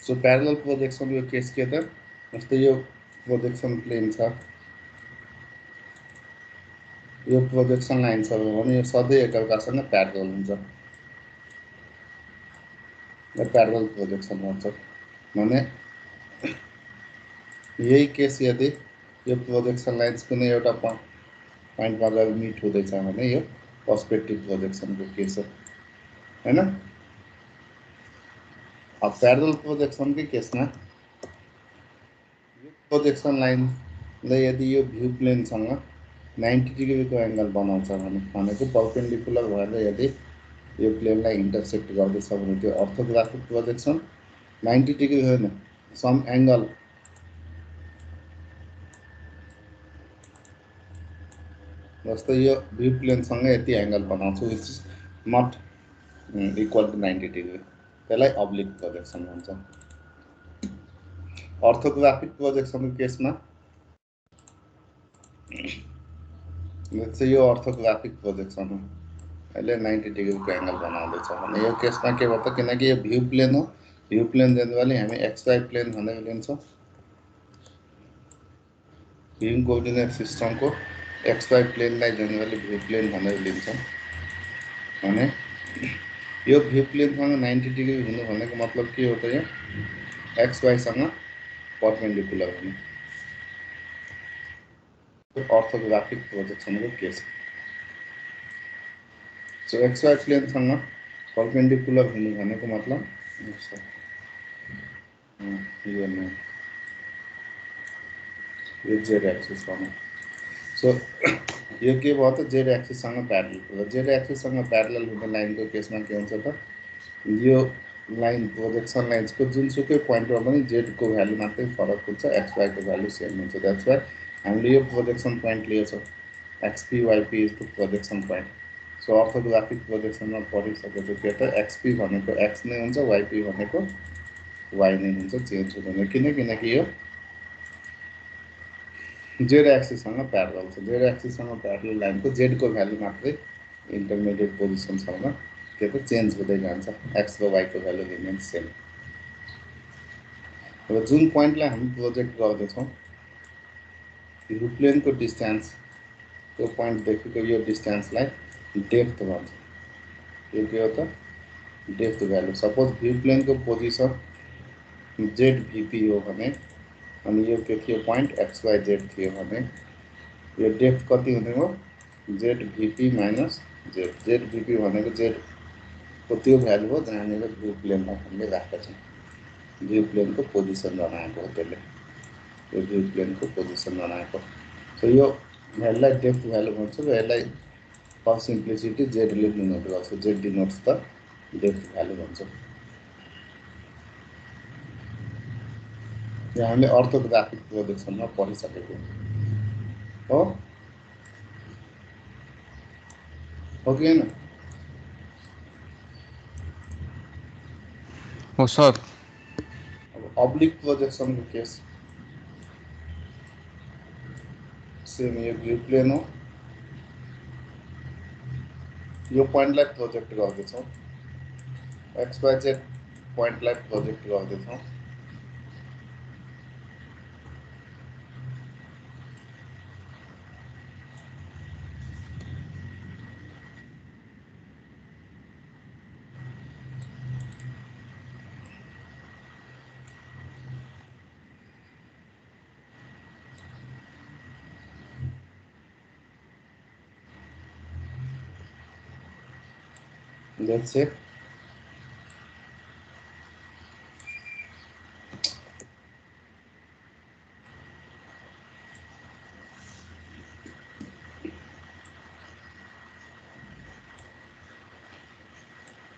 So parallel projection यो case के त जस्तै यो प्रोजेक्सन प्लेन छ, यो प्रोजेक्सन लाइन छ भने यो सधैँ एकअर्कासँग प्यारलल हुन्छ, यो प्यारलल प्रोजेक्सन भन्छ। भने यही केस यदि यो प्रोजेक्सन लाइन्स कुनै एउटा पोइन्टमा गएर मिट हुँदैछ भने यो पर्सपेक्टिभ प्रोजेक्सनको केस हो हैन। अब प्यारलल प्रोजेक्सनकै केसमा यो प्रोजेक्सन लाइनले यदि यो भ्यू प्लेनसँग 90 डिग्रीको एङ्गल बनाउँछ भनेको परपेन्डिकुलर भएर यदि यो प्लेनलाई इन्टरसेक्ट गर्दैछ भने त्यो अर्थोग्राफिक प्रोजेक्सन। 90 डिग्री होइन, सम एङ्गल जस्तै यो भ्यू प्लेनसँग यति एङ्गल बनाउँछ which is not equal to 90 degree, त्यसलाई अब्लिक प्रोजेक्सन भन्छ। अर्थोग्राफिक प्रोजेक्सनको केसमा यो अर्थोग्राफिक प्रोजेक्सन हो, यसले 90 डिग्रीको एङ्गल बनाउँदैछ भने यो केसमा के भयो त, किनकि यो भ्यू प्लेन हो, भ्यू प्लेन जेनरली हामी XY प्लेन भनेर लिन्छौँ। भ्यू कोअर्डिनेट सिस्टमको XY प्लेनलाई जेनरली भ्यू प्लेन भनेर लिन्छौँ। भने यो भ्यू प्लेनसँग 90 डिग्री हुनु भनेको मतलब के हो त, यो XYसँग परपेन्डिकुलर हुनु, अर्थोग्राफिक प्रोजेक्सनको केस। सो XY प्लेनसँग परपेन्डिकुलर हुनु भनेको मतलब यो जेड एक्सिस भनौँ। सो यो के भयो त, जेड एक्सिससँग प्यारलल भयो। जेड एक्सिससँग प्यारलल हुने लाइनको केसमा के हुन्छ त, यो लाइन प्रोजेक्सन लाइन्सको जुनसुकै पोइन्टमा पनि जेडको भ्यालु मात्रै फरक हुन्छ, XYको भ्यालु सेम हुन्छ। द्याट्स वाइ हामीले यो प्रोजेक्सन पोइन्ट लिएछौँ, XP YP is the projection point. So orthographic प्रोजेक्सनमा पढिसकेको के त, XP भनेको X नै हुन्छ, YP भनेको Y नै हुन्छ, चेन्ज हुँदैन। किनकि यो जेड एक्सिससँग प्यारलल छ। जेड एक्सिससँग प्यारलल लाइनको जेडको भ्यालु मात्रै इन्टरमिडिएट पोजिसनसम्म के त चेन्ज हुँदै जान्छ, X र Y को भ्यालु रिमेन्स सेम। र जुन पोइन्टलाई हामी प्रोजेक्ट गर्दैछौँ भ्यू प्लेनको डिस्टेन्स, त्यो पोइन्टदेखिको यो डिस्टेन्सलाई डेप्थ भन्छ। यो के हो त, डेप्थ भ्यालु। सपोज भ्यू प्लेनको पोजिसन ZVP हो भने अनि यो के थियो पोइन्ट XYZ थियो भने यो डेप्थ कति हुने हो, ZVP माइनस Z। ZVP भनेको जेडको त्यो भ्यालु हो जहाँनिर भ्यू प्लेनलाई हामीले राखेका छौँ, भ्यू प्लेनको पोजिसन बनाएको हो त्यसले, यो भ्यू प्लेनको पोजिसन बनाएको। सो यो भ्यालुलाई डेप्थ भ्यालु भन्छ र यसलाई फर सिम्प्लिसिटी जेडले डिनोट गर्छ, Z denotes the depth value भन्छ। यो हामीले अर्थोग्राफिक प्रोजेक्सनमा पढिसकेको हो कि होइन? हो सर। अब अब्लिक प्रोजेक्सनको केस सेम, यो भ्यू प्लेन हो, यो पोइन्टलाई प्रोजेक्ट गर्दैछौँ, XYZ पोइन्टलाई प्रोजेक्ट गर्दैछौँ। Let's say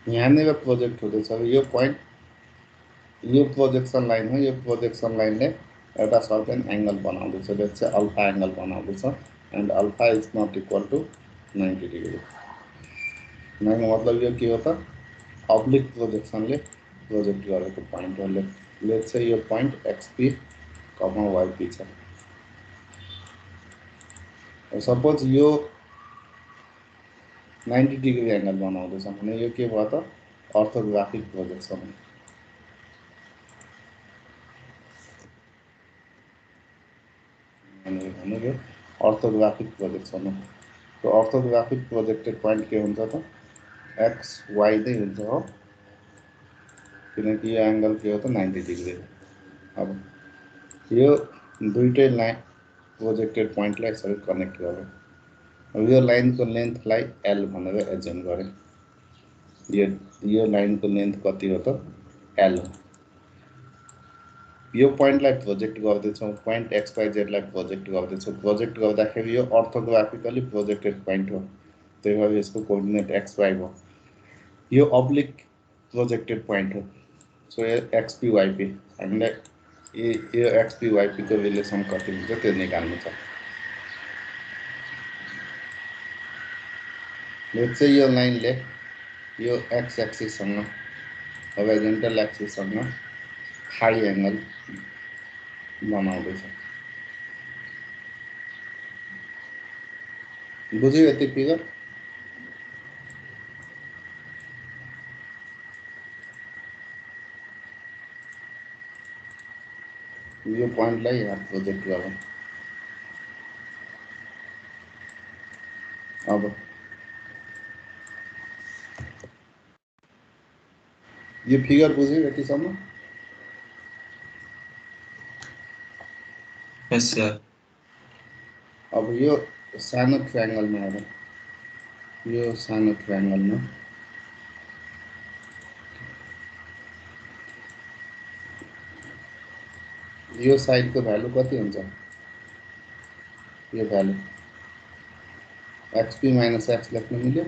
यहाँनिर प्रोजेक्ट हुँदैछ, यो पोइन्ट यो प्रोजेक्सन लाइन हो, यो प्रोजेक्सन लाइनले एउटा सर्टेन एङ्गल बनाउँदैछ, लेट्स से अल्फा एङ्गल बनाउँदैछ and alpha is not equal to 90 degree. मतलब यो के हो त, अब्लिक प्रोजेक्सनले प्रोजेक्ट गरेको पोइन्ट हो। लेट्स से यो पोइन्ट XP, YP छ। सपोज यो 90 डिग्री एङ्गल बनाउँदैछ भने यो के भयो त, अर्थोग्राफिक प्रोजेक्सन हो। भनेको अर्थोग्राफिक प्रोजेक्सन हो। तो अर्थोग्राफिक प्रोजेक्टेड पॉइंट के हुन्छ त एक्स वाई नै हुन्छ हो, किनकि यो एंगल के हो त 90 डिग्री हो। अब यो दुईटै लाइन प्रोजेक्टेड पॉइंटलाई यसरी कनेक्ट गर्यो। अब यो लाइनको लेन्थलाई एल भनेर एज्युम गरे। यो लाइनको लेन्थ कति हो त एल हो। यो पोइन्टलाई प्रोजेक्ट गर्दैछौँ, पोइन्ट एक्स वाई जेडलाई प्रोजेक्ट गर्दैछौँ। प्रोजेक्ट गर्दाखेरि यो अर्थोग्राफिकली प्रोजेक्टेड पोइन्ट हो, त्यही भएर यसको कोअर्डिनेट एक्स वाई हो। यो अब्लिक प्रोजेक्टेड पोइन्ट हो, सो यो एक्सपी वाइपी हामीलाई यो एक्सपी वाइपीको रिलेसन कति हुन्छ त्यो निकाल्नु छ। चाहिँ यो लाइनले यो एक्स एक्सिससँग होराइजन्टल एक्सिससँग हाई एंगल बनाउँदैछ। बुझ्यो यति फिगर? यो पोइन्टलाई यहाँ प्रोजेक्ट गरौँ। अब यो फिगर बुझ्यो यतिसम्म? यस सर। अब यो सानो ट्रायंगलमा हेरौँ, यो सानो ट्रायंगलमा यो साइडको भ्यालु कति हुन्छ? यो भ्यालु एक्सपी माइनस एक्स लेख्न मिल्यो।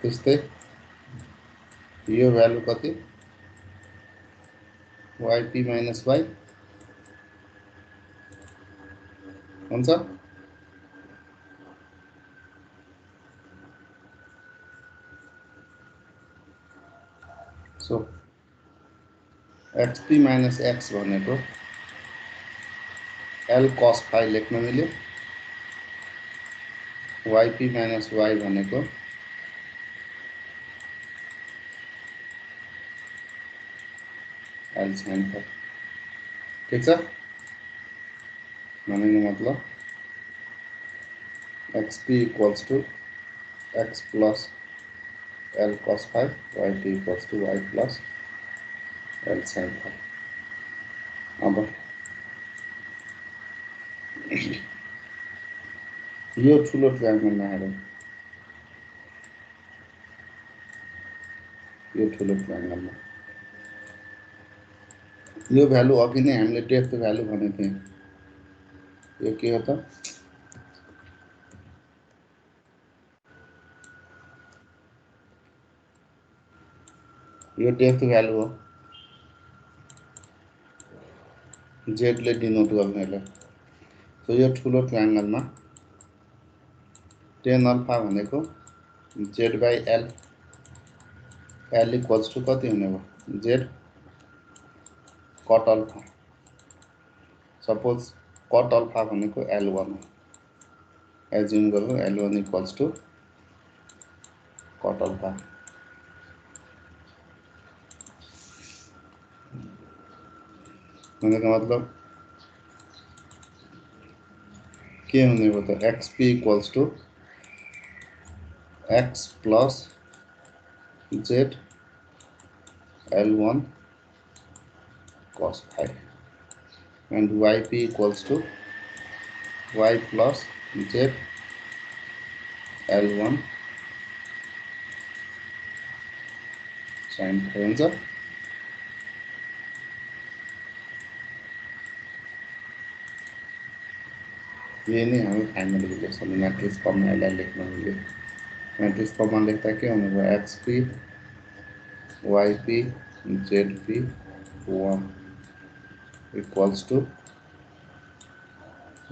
त्यस्तै यो भ्यालु कति? वाइपी माइनस वाई हुन्छ। सो एक्सपी माइनस एक्स भनेको एल कस फाई लेख्न मिल्यो। वाइपी माइनस वाई भनेको एल साइन फाई। ठीक छ? भनेको मतलब XP equals to X plus L cos phi, YP equals to Y plus L sine phi. अब यो ठुलो ट्रायंगलमा हेरौँ, यो ठुलो ट्रायंगलमा यो भ्यालु अघि नै हामीले डेप्थ भ्यालु भनेको थियौँ। यो के हो त? यो डेप्थ भ्यालु हो, जेडले डिनोट गर्नेले। सो यो ठुलो ट्रायंगलमा टेन अल्फा भनेको Z by L, L equals to कति हुने भयो? Z cot alpha. Suppose cot alpha भनेको L1 हो, एज्युम गरौँ L1 equals two cut alpha. भनेको मतलब के हुने भयो त? XP equals to X plus Z L1 cos phi and yp equals to y plus z L1 sin phi हुन्छ। ये नहीं हमें फाइनल रिलेसन मैट्रिक्स फर्ममा यसलाई लेख्न मिल्यो। मैट्रिक्स फर्ममा लेख्दा के हुने भयो? XP YP ZP 1 equals to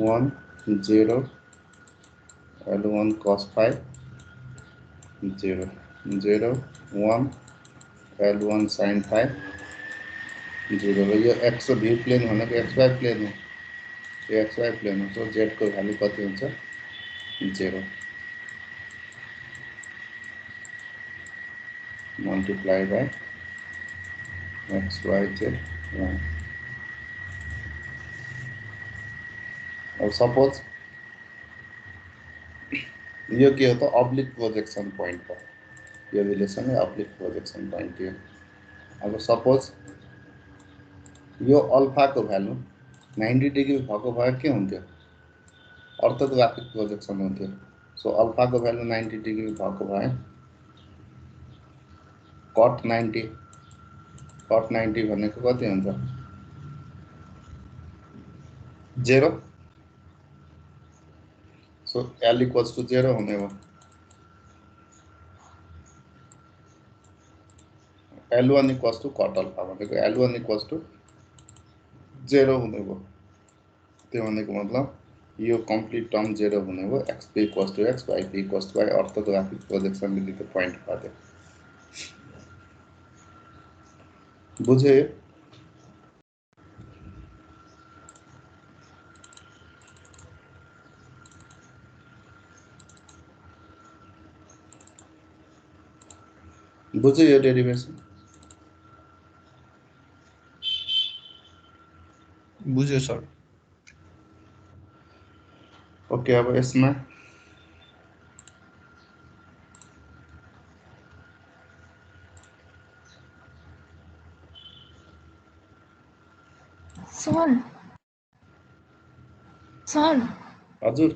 1 0 L1 cos phi 0 0 1 L1 sin phi 0। यो एक्स भी प्लेन भनेको एक्स वाई प्लेन हो, यो एक्स वाई प्लेन हो। सो जेड को भ्यालु कति हुन्छ? 0 multiply by x y z 1। अब सपोज यो के हो त अब्लिक प्रोजेक्सन पोइन्ट हो, यो रिलेसन अब्लिक प्रोजेक्सन पोइन्ट हो। अब सपोज यो अल्फाको भ्यालु 90 डिग्री भएको भए के हुन्थ्यो, अर्थोग्राफिक प्रोजेक्सन हुन्थ्यो। सो अल्फाको भ्यालु 90 डिग्री भएको भए कट 90 भनेको कति हुन्छ, 0। सो L इक्वल्स टू 0 हुने भयो। L1 equals two cut alpha भनेको L1 इक्वल्स टू 0 हुने भयो। त्यो भनेको मतलब यो कम्प्लिट टर्म 0 हुने भयो। x equals to x, y equals to y orthographic projection लिएको पोइन्ट भयो। बुझे? बुझे यो डेरिभेसन? बुझ्यो सर। ओके, अब यसमा सर हजुर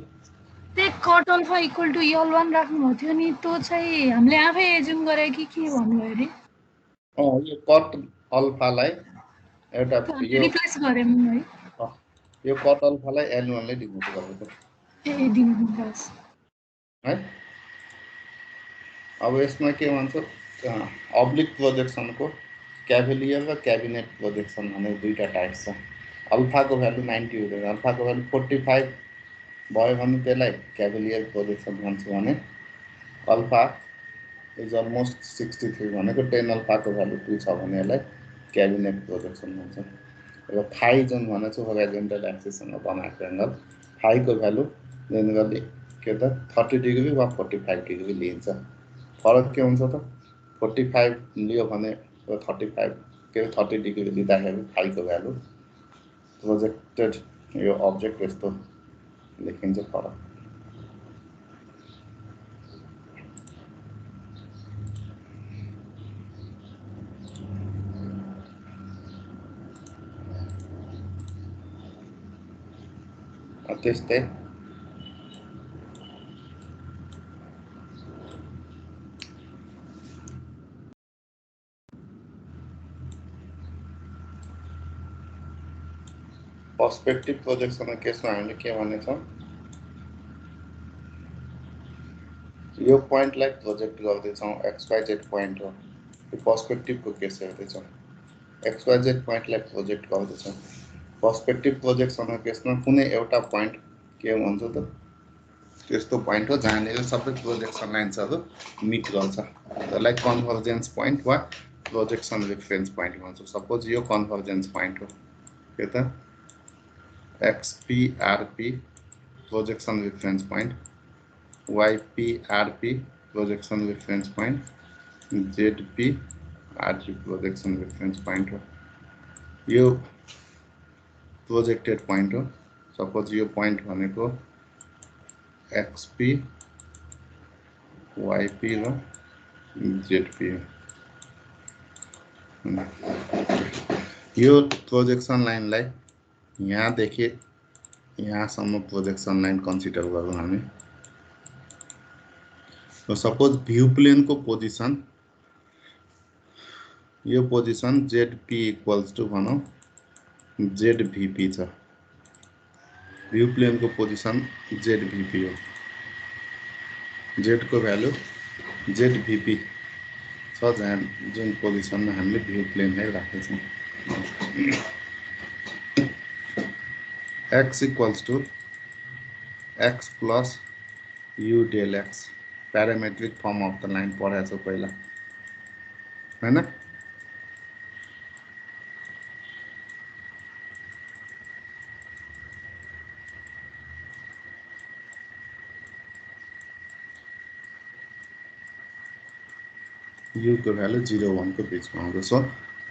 त्यो cut alpha equal to L1 राख्नुभएको थियो नि, त्यो चाहिँ हामीले आफै एज्युम गरे कि के भन्नुभयो अरे? यो कट अल्फालाई एउटा रिप्लेस गरे है, यो कट अल्फालाई L1 ले डिनोट गरेको ए डिनोट है। अब यसमा के भन्छ, अब्लिक प्रोजेक्सनको क्याभिलियर र क्याबिनेट प्रोजेक्सन भनेर दुईटा टाइप छ। अल्फाको भ्यालु 90 हुँदैन, अल्फाको भ्यालु 45 भयो भने त्यसलाई क्याभिलियर प्रोजेक्सन भन्छ भने अल्फा इज अलमोस्ट 63 भनेको 10 अल्फाको भ्यालु 2 छ भने यसलाई क्याबिनेट प्रोजेक्सन भन्छ। र फाइ जुन भनेको छु होराइजन्टल एक्सिससँग बनाएको एङ्गल, फाइको भ्यालु जेनरली के त 30 डिग्री वा 45 डिग्री लिन्छ। फरक के हुन्छ त, 45 लियो भने 35 के 30 डिग्री लिँदाखेरि फाइको भ्यालु प्रोजेक्टेड यो अब्जेक्ट यस्तो लेखिन्छ फरक। त्यस्तै पर्सपेक्टिभ प्रोजेक्सन केसमा हामीले के भनेछौँ, यो पोइन्टलाई प्रोजेक्ट गर्दैछौँ, XYZ पोइन्ट हो, यो पर्सपेक्टिभको केस हेर्दैछौँ। XYZ पोइन्टलाई प्रोजेक्ट गर्दैछौँ। पर्सपेक्टिभ प्रोजेक्सनको केसमा कुनै एउटा पोइन्ट के भन्छ त, त्यस्तो पोइन्ट हो जहाँनिर सबै प्रोजेक्सन लाइन्सहरू मिट गर्छ, त्यसलाई कन्भर्जेन्स पोइन्ट वा प्रोजेक्सन रेफरेन्स पोइन्ट भन्छ। सपोज यो कन्भर्जेन्स पोइन्ट हो, के त XPRP projection reference point, YPRP projection reference point, ZPRP projection reference point हो। यो प्रोजेक्टेड पोइन्ट हो। सपोज यो पोइन्ट भनेको XP, YP र ZP हो। यो प्रोजेक्सन लाइनलाई यहाँदेखि यहाँसम्म प्रोजेक्सन लाइन कन्सिडर गरौँ हामी। सपोज भ्यू प्लेनको पोजिसन, यो पोजिसन ZP इक्वल्स टू भनौँ ZVP छ। भ्यू प्लेनको पोजिसन ZVP हो, Z को भ्यालु ZVP छ, जहाँ जुन पोजिसनमा हामीले भ्यू प्लेनलाई राखेछौँ। X इक्वल्स टू X प्लस U del X, parametric form of the line पढाएको छ पहिला हैन। U को भ्यालु 0 1 को बिचमा आउँछ। सो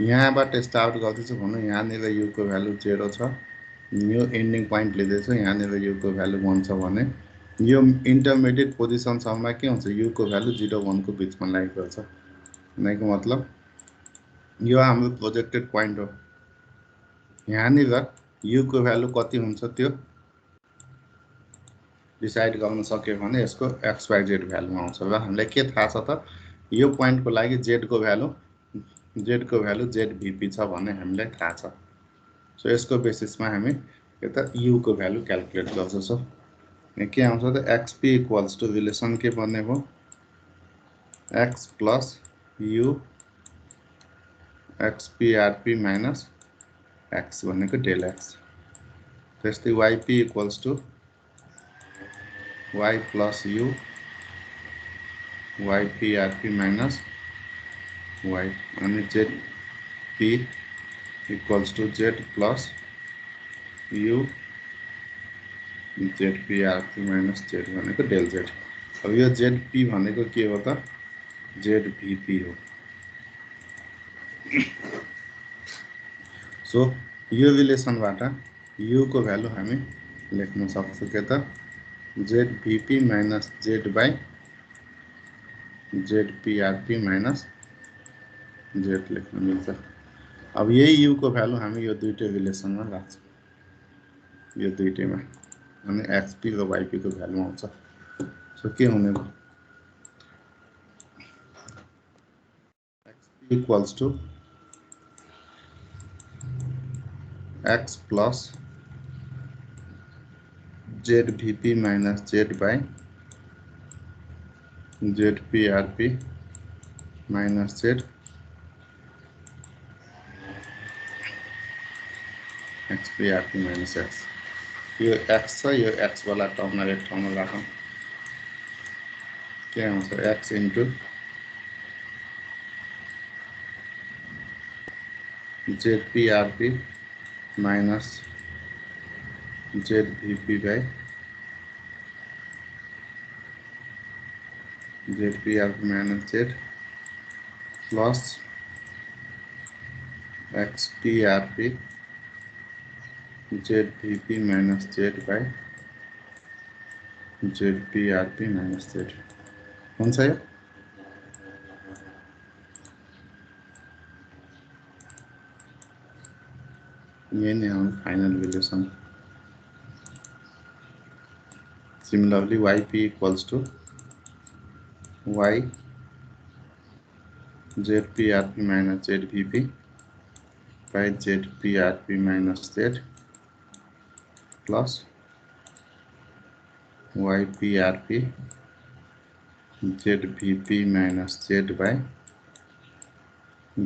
यहाँबाट स्टार्ट गर्दैछु भनौँ, यहाँनिर U को भ्यालु 0 छ, यो एन्डिङ पोइन्ट लिँदैछु यहाँनिर युको भ्यालु 1 छ भने यो इन्टरमिडिएट पोजिसनसम्म के हुन्छ युको भ्यालु 0 1 को बिचमा लागेको छ भनेको मतलब यो हाम्रो प्रोजेक्टेड पोइन्ट हो यहाँनिर युको भ्यालु कति हुन्छ त्यो डिसाइड गर्न सक्यो भने यसको एक्स वाइ जेड भ्यालु आउँछ र हामीलाई के थाहा छ त यो पोइन्टको लागि जेडको भ्यालु जेड भिपी छ भन्ने हामीलाई थाहा छ सो यसको बेसिसमा हामी यता युको भ्यालु क्याल्कुलेट गर्छौँ के आउँछ त एक्सपी इक्वल्स टु रिलेसन के भन्ने भयो X plus U XPRP minus X भनेको डेल एक्स त्यस्तै YP equals to y plus u yprp minus y अनि zp equals to z plus u zprp minus z भनेको डेल z अब यो zp भनेको के हो त zvp हो सो यो रिलेसनबाट u को भ्यालु हामी लेख्न सक्छौं के त zvp minus z by zprp minus z लेख्न मिल्छ अब यही u को भ्यालु हामी यो दुईटै रिलेसनमा राख्छौं यो दुईटैमा अनि xp र yp को भ्यालु आउँछ सो के हुने भयो xp equals to x plus zvp minus z by zprp minus z xprp minus x यो x छ यो x वाला टर्मलाई एक ठाउँमा राखौं के आउँछ x into zprp minus zvp by zprp minus z plus xprp zvp minus z by zprp minus z हुन्छ यो यही नै हो final relation Similarly, yp equals to y zprp minus zvp by zprp minus z plus yprp zvp minus z by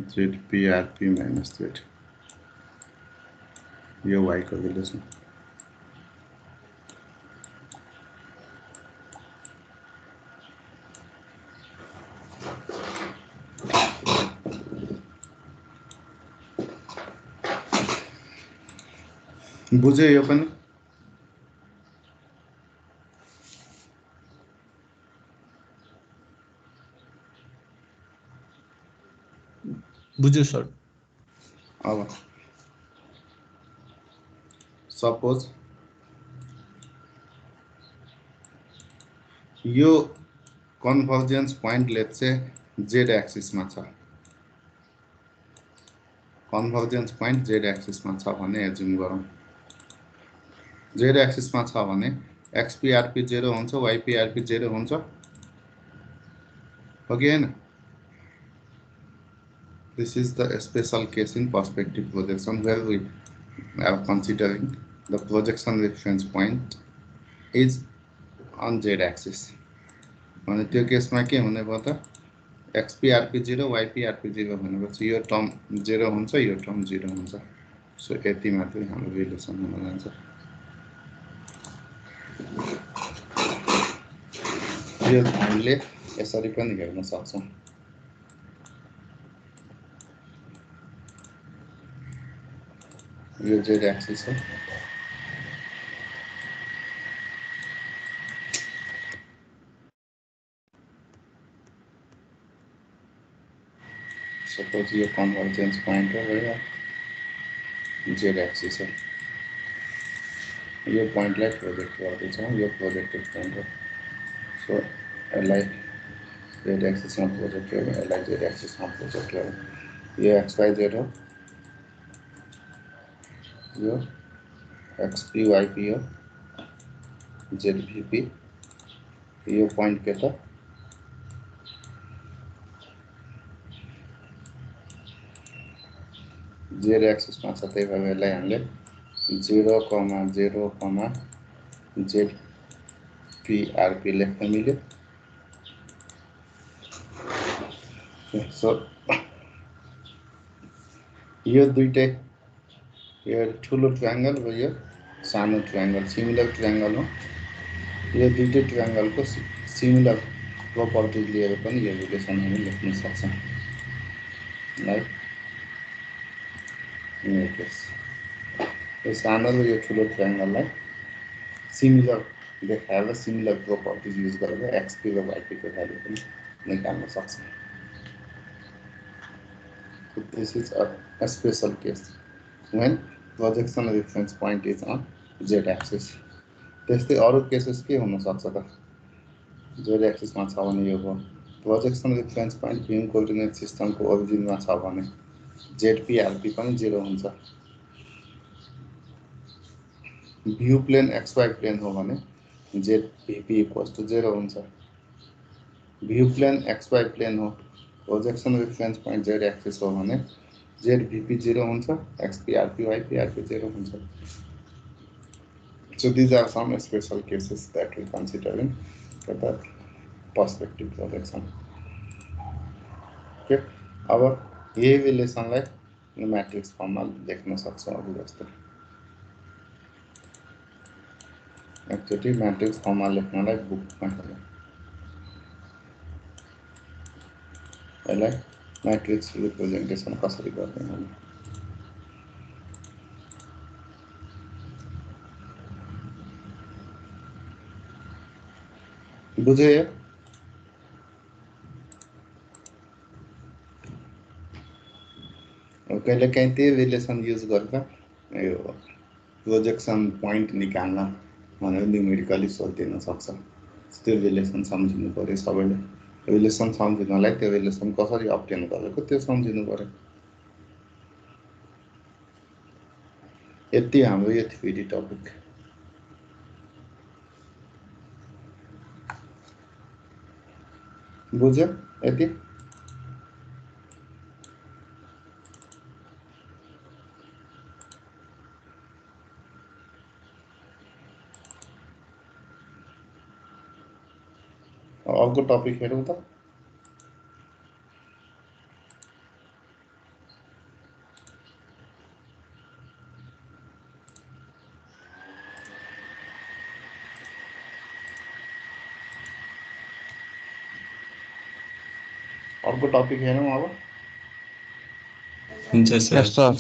zprp minus z यो y को relation बुझ्यो यो पनि बुझ्यो सर अब सपोज यो convergence point let's say Z axis में छ कन्भर्जेन्स पोइन्ट जेड एक्सिस में छ भने एज्युम गरौँ जेड एक्सिस में छ भने एक्सपीआरपी 0 हुन्छ वाइपीआरपी 0 हुन्छ हो कि हैन This is the special case in perspective projection where we are considering the projection reference point is on z axis भने त्यो केसमा के हुने भयो त एक्सपीआरपी 0 वाइपीआरपी 0 भनेपछि यो टर्म 0 हुन्छ यो टर्म 0 हुन्छ सो यति मात्रै हाम्रो रिलेसन हुन जान्छ यो हामीले यसरी पनि हेर्न सक्छौं यो z एक्सिस हो सपोज यो कन्भर्जेन्स पोइन्ट हो र z एक्सिस हो यो पोइन्टलाई प्रोजेक्ट गर्दैछौँ, यो प्रोजेक्टेड पोइन्ट हो। सो यसलाई जेड एक्सिसमा प्रोजेक्ट गरौँ, यसलाई जेड एक्सिसमा प्रोजेक्ट गरौँ। यो XYZ हो, यो XP YP हो, ZVP, यो पोइन्ट के त जेड एक्सिसमा छ, त्यही भएर यसलाई हामीले 0,0, ZPRP लेख्न मिल्यो। सो यो दुईटै, यो ठुलो ट्रायंगल र यो सानो ट्रायंगल सिमिलर ट्रायंगल हो। यो दुईटै ट्रायंगलको सिमिलर प्रोपर्टिज लिएर पनि यो रिलेसन हामी लेख्न सक्छौँ। लाइक यो सानो र यो ठुलो ट्रायंगललाई सिमिलर देखाएर सिमिलर प्रोपर्टिज युज गरेर XP र YP को भ्यालु पनि निकाल्न सक्छौँ। This is a special case when projection reference point is on Z-axis. त्यस्तै अरू केसेस के हुन सक्छ त? Z-axisमा छ भने यो हो projection reference point view coordinate सिस्टमको ओरिजिनमा छ भने ZPRP पनि 0 हुन्छ। भ्यू प्लेन XY प्लेन हो भने ZVP = 0 हुन्छ। भ्यू प्लेन XY प्लेन हो, projection reference point Z axis हो भने ZVP 0 हुन्छ, XPRP YPRP 0 हुन्छ। So these are some special cases that we consider in the perspective projection. Okay, अब यही रिलेसनलाई मैट्रिक्स फर्ममा लेख्न सक्छौँ अब जस्तो। एकचोटि मैट्रिक्स फर्ममा लेख्नलाई बुकमा हेरौँ। यसलाई मैट्रिक्स रिप्रेजेन्टेसन कसरी गर्ने भने बुझे? कहिले काहीँ त्यही रिलेसन युज गरेर यो प्रोजेक्सन पोइन्ट निकाल्न भनेर न्युमेरिकली सोधिदिन सक्छ। त्यो रिलेसन सम्झिनु पर्यो सबैले। रिलेसन सम्झिनलाई त्यो रिलेसन कसरी अप्टेन गरेको त्यो सम्झिनु पर्यो। यति हाम्रो यो 3D टपिक। बुझ्यो यति? अर्को टपिक हेरौँ त। अर्को टपिक हेरौँ अब। हुन्छ सर।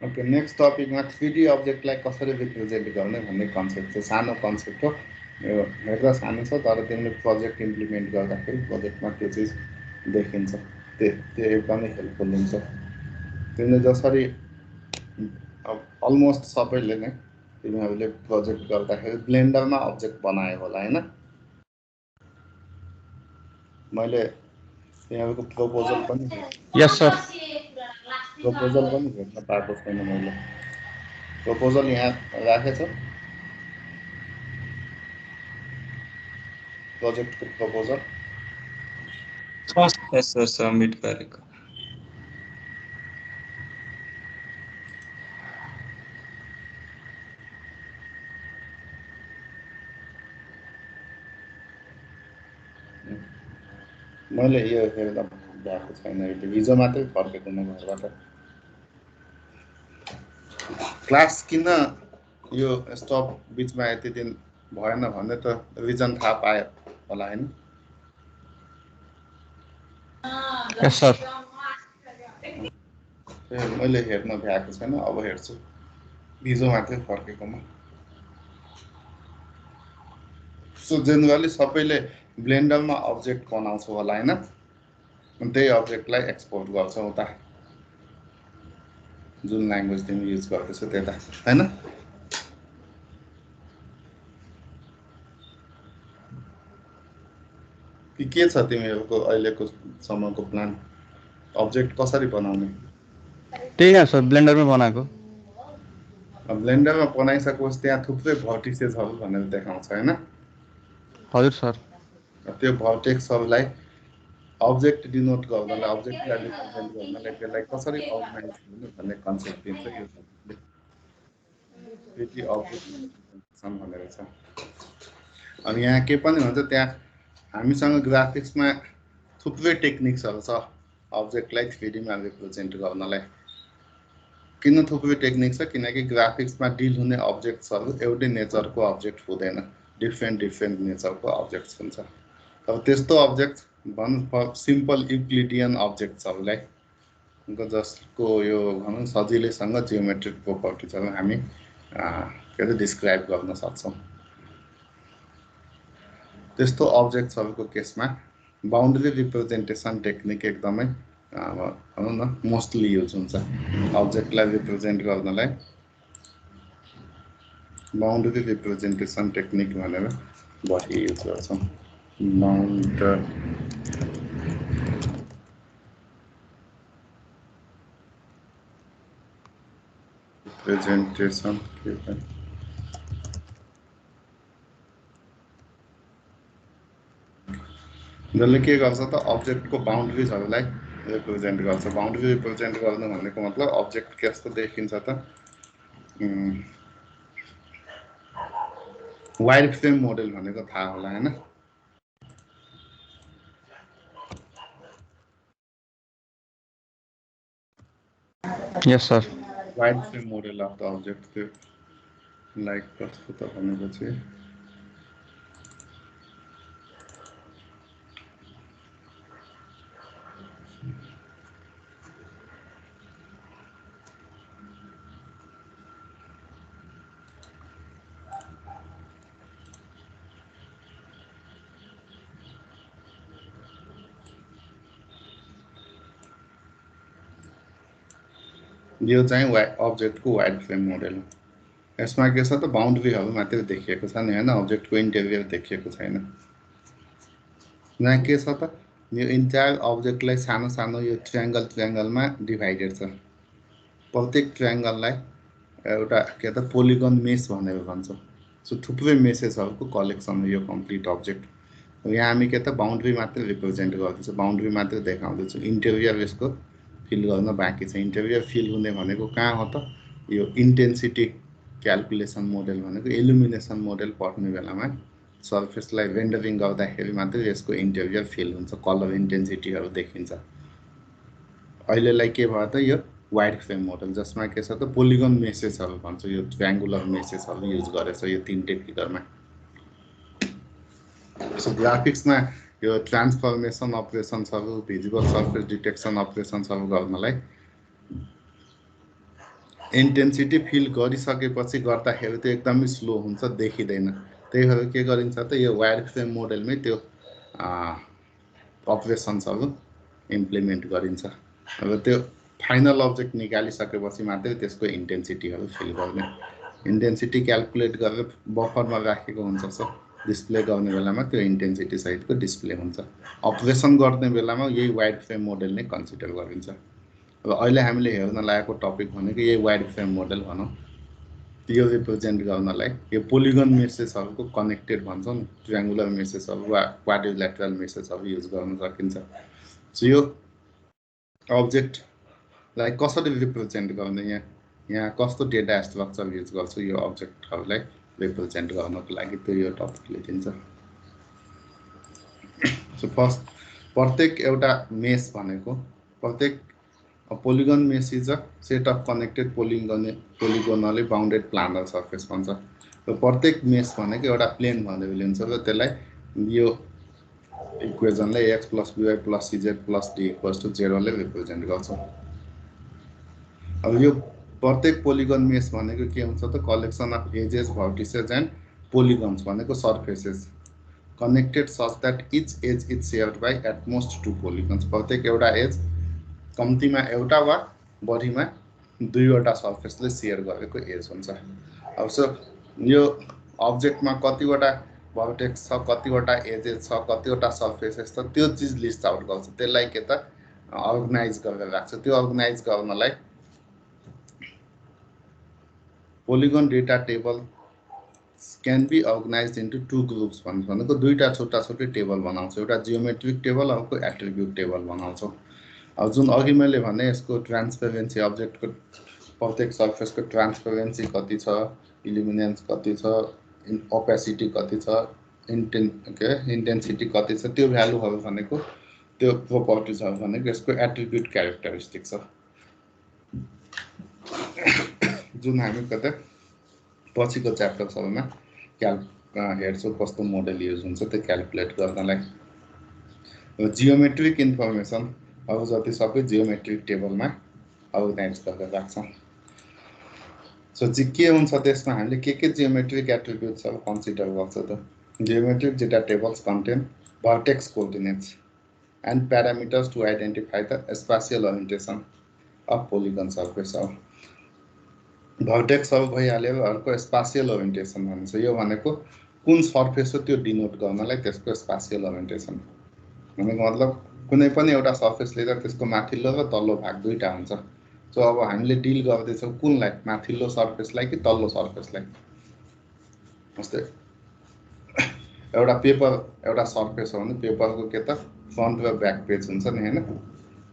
ओके, नेक्स्ट टपिकमा 3D अब्जेक्टलाई कसरी रिप्रेजेन्ट गर्ने भन्ने कन्सेप्ट छ। सानो कन्सेप्ट हो, यो हेर्दा सानो छ तर तिमीले प्रोजेक्ट इम्प्लिमेन्ट गर्दाखेरि प्रोजेक्टमा त्यो चिज देखिन्छ। त्यो एकदमै हेल्पफुल हुन्छ। तिमीले जसरी अलमोस्ट सबैले नै तिमीहरूले प्रोजेक्ट गर्दाखेरि ब्लेन्डरमा अब्जेक्ट बनायो होला हैन? मैले तिमीहरूको प्रपोजल पनि यस सर। प्रपोजल पनि हेर्न पाएको छैन मैले। प्रपोजल यहाँ राखेछ, प्रोजेक्टको प्रपोजल यस सर, सबमिट गरेको। मैले यो हेर्दा भएको छैन। हिजो मात्रै फर्केको म घरबाट। क्लास किन यो स्टप बिचमा यति दिन भएन भन्ने त रिजन थाहा पायो होला हैन? यस सर। मैले हेर्न भ्याएको छैन, अब हेर्छु। हिजो मात्रै फर्केको म। सो जेनरली सबैले ब्लेन्डरमा अब्जेक्ट बनाउँछ होला हैन? त्यही अब्जेक्टलाई एक्सपोर्ट गर्छ उता। जुन ल्याङ्ग्वेज तिमी युज गर्दैछौ त्यता हैन के छ तिमीहरूको अहिलेको समयको प्लान अब्जेक्ट कसरी बनाउने त्यही हो सर ब्लेन्डरमै बनाएको ब्लेन्डरमा बनाइसकेपछि त्यहाँ थुप्रै भर्टिसेसहरू भनेर देखाउँछ हैन हजुर सर त्यो भर्टेक्सहरूलाई अब्जेक्ट डिनोट गर्नलाई अब्जेक्टलाई रिप्रेजेन्ट गर्नलाई त्यसलाई कसरी अर्गनाइज गर्ने भन्ने कन्सेप्ट दिन्छ यो टपिकले 3D अब्जेक्ट रिप्रेजेन्टेसन भनेर छ अनि यहाँ के पनि भन्छ त्यहाँ हामीसँग ग्राफिक्समा थुप्रै टेक्निक्सहरू छ अब्जेक्टलाई 3D मा रिप्रेजेन्ट गर्नलाई किन थुप्रै टेक्निक छ किनकि ग्राफिक्समा डिल हुने अब्जेक्ट्सहरू एउटै नेचरको अब्जेक्ट हुँदैन डिफ्रेन्ट नेचरको अब्जेक्ट्स हुन्छ अब त्यस्तो अब्जेक्ट भनौँ सिम्पल युक्लिडियन अब्जेक्ट्सहरूलाई जसको यो भनौँ सजिलैसँग जियोमेट्रिक प्रोपर्टिजहरू हामी के अरे डिस्क्राइब गर्न सक्छौँ त्यस्तो अब्जेक्ट्सहरूको केसमा बाउन्ड्री रिप्रेजेन्टेसन टेक्निक एकदमै भनौँ न मोस्टली युज हुन्छ अब्जेक्टलाई रिप्रेजेन्ट गर्नलाई बाउन्ड्री रिप्रेजेन्टेसन टेक्निक भनेर बढी युज गर्छौँ बाउन्ड्री रिप्रेजेन्टेसन जसले के गर्छ त अब्जेक्टको बाउन्ड्रिजहरूलाई रिप्रेजेन्ट गर्छ बाउन्ड्री रिप्रेजेन्ट गर्नु भनेको मतलब अब्जेक्ट कस्तो देखिन्छ त वाइड फ्रेम मोडल भनेको थाहा होला हैन यस sir wire frame model of the object त्यो लाइक कस्तो त भनेपछि यो चाहिँ अब्जेक्टको वाइड फ्रेम मोडल हो यसमा के छ त बाउन्ड्रीहरू मात्रै देखिएको छ नि हैन अब्जेक्टको इन्टेरियर देखिएको छैन यहाँ के छ त यो इन्टायर अब्जेक्टलाई सानो सानो यो ट्रायङ्गलमा डिभाइडेड छ प्रत्येक ट्रायङ्गललाई एउटा के त पोलिगन मेस भनेर भन्छ सो थुप्रै मेसेसहरूको कलेक्सन हो यो कम्प्लिट अब्जेक्ट यहाँ हामी के त बाउन्ड्री मात्रै रिप्रेजेन्ट गर्दैछौँ बाउन्ड्री मात्रै देखाउँदैछौँ इन्टेरियर यसको फिल गर्न बाँकी छ इन्टेरियर फिल हुने भनेको कहाँ हो त यो इन्टेन्सिटी क्याल्कुलेसन मोडल भनेको इल्युमिनेसन मोडल पढ्ने बेलामा सर्फेसलाई रेन्डरिङ गर्दाखेरि मात्रै यसको इन्टेरियर फिल हुन्छ कलर इन्टेन्सिटीहरू देखिन्छ अहिलेलाई के भयो त यो वाइड फ्रेम मोडल जसमा के छ त पोलिगन मेसेजहरू भन्छ यो ट्रायङ्गुलर मेसेजहरू युज गरेछ यो तीनटै फिगरमा सो ग्राफिक्समा यो ट्रान्सफर्मेसन अपरेसन्सहरू भिजुअल सर्फेस डिटेक्सन अपरेसन्सहरू गर्नलाई इन्टेन्सिटी फिल गरिसकेपछि गर्दाखेरि त्यो एकदमै स्लो हुन्छ देखिँदैन त्यही भएर के गरिन्छ त यो वाइड फ्रेम मोडलमै त्यो अपरेसन्सहरू इम्प्लिमेन्ट गरिन्छ अब त्यो फाइनल अब्जेक्ट निकालिसकेपछि मात्रै त्यसको इन्टेन्सिटीहरू फिल गर्ने इन्टेन्सिटी क्याल्कुलेट गरेर बफरमा राखेको हुन्छ सो डिस्प्ले गर्ने बेलामा त्यो इन्टेन्सिटी सहितको डिस्प्ले हुन्छ अपरेसन गर्ने बेलामा यही वाइड फ्रेम मोडल नै कन्सिडर गरिन्छ अब अहिले हामीले हेर्न लागेको टपिक भनेको यही वाइड फ्रेम मोडल भनौँ यो रिप्रेजेन्ट गर्नलाई यो पोलिगन मेसेजहरूको कनेक्टेड भन्छौँ नि ट्रायङ्गुलर मेसेजहरू वा क्वाड्रिल्याटरल मेसेजहरू युज गर्न सकिन्छ सो यो अब्जेक्टलाई कसरी रिप्रेजेन्ट गर्ने यहाँ कस्तो डेटा स्ट्रक्चर युज गर्छु यो अब्जेक्टहरूलाई रिप्रेजेन्ट गर्नको लागि त्यो यो टपिकले दिन्छ सो फर्स्ट प्रत्येक एउटा मेस भनेको प्रत्येक polygon mesh is a set of connected polygonally bounded planar surface भन्छ र प्रत्येक मेस भनेको एउटा प्लेन भनेर लिन्छ र त्यसलाई यो इक्वेजनलाई x + by + cz + d = 0 ले रिप्रेजेन्ट गर्छौँ अब यो प्रत्येक पोलिगन मेस भनेको के हुन्छ त collection of edges vertices and polygons भनेको surfaces connected such that each edge is shared by at most 2 polygons प्रत्येक एउटा एज कम्तीमा एउटा वा बढीमा दुईवटा सर्फेसले सेयर गरेको एज हुन्छ। अब सो यो अब्जेक्टमा कतिवटा भर्टेक्स छ, कतिवटा एजेस छ, कतिवटा सर्फेसेस छ, त्यो चिज लिस्ट आउट गर्छ, त्यसलाई के त अर्गनाइज गरेर राख्छ। त्यो अर्गनाइज गर्नलाई polygon data table can be organise into 2 groups भनेको दुईटा छोटा छोटी टेबल बनाउँछ। एउटा जियोमेट्रिक टेबल, अर्को एट्रिब्युट टेबल बनाउँछौँ। अब जुन अघि मैले भने यसको ट्रान्सपेरेन्सी, अब्जेक्टको प्रत्येक सर्फेसको ट्रान्सपेरेन्सी कति छ, इल्युमिनेन्स कति छ, ओपेसिटी कति छ, इन्टेन्सिटी कति छ, त्यो भ्यालुहरू भनेको त्यो प्रोपर्टिजहरू भनेको यसको एट्रिब्युट क्यारेक्टरिस्टिक छ, जुन हामी कतै पछिको च्याप्टर्सहरूमा हेर्छौँ कस्तो मोडल युज हुन्छ त्यो क्यालकुलेट गर्नलाई। जियोमेट्रिक इन्फर्मेसन अब जति सबै जियोमेट्रिक टेबलमा अर्गनाइज गरेर राख्छौँ। सो चाहिँ के हुन्छ त्यसमा हामीले के जियोमेट्रिक एट्रिब्युट्सहरू कन्सिडर गर्छ त? Geometric data tables contain vertex coordinates and parameters to identify the spatial orientation of polygon surface. भर्टेक्सहरू भइहाल्यो, अर्को स्पेसियल ओरिएन्टेसन भन्छ। यो भनेको कुन सर्फेस हो त्यो डिनोट गर्नलाई त्यसको स्पेसियल ओरिएन्टेसन भनेको मतलब कुनै पनि एउटा सर्फेस लिँदा त्यसको माथिल्लो र तल्लो भाग दुईटा हुन्छ। सो अब हामीले डिल गर्दैछौँ कुनलाई, माथिल्लो सर्फेसलाई कि तल्लो सर्फेसलाई। जस्तै एउटा पेपर एउटा सर्फेस हो भने पेपरको के त फ्रन्ट र ब्याक पेज हुन्छ नि हैन,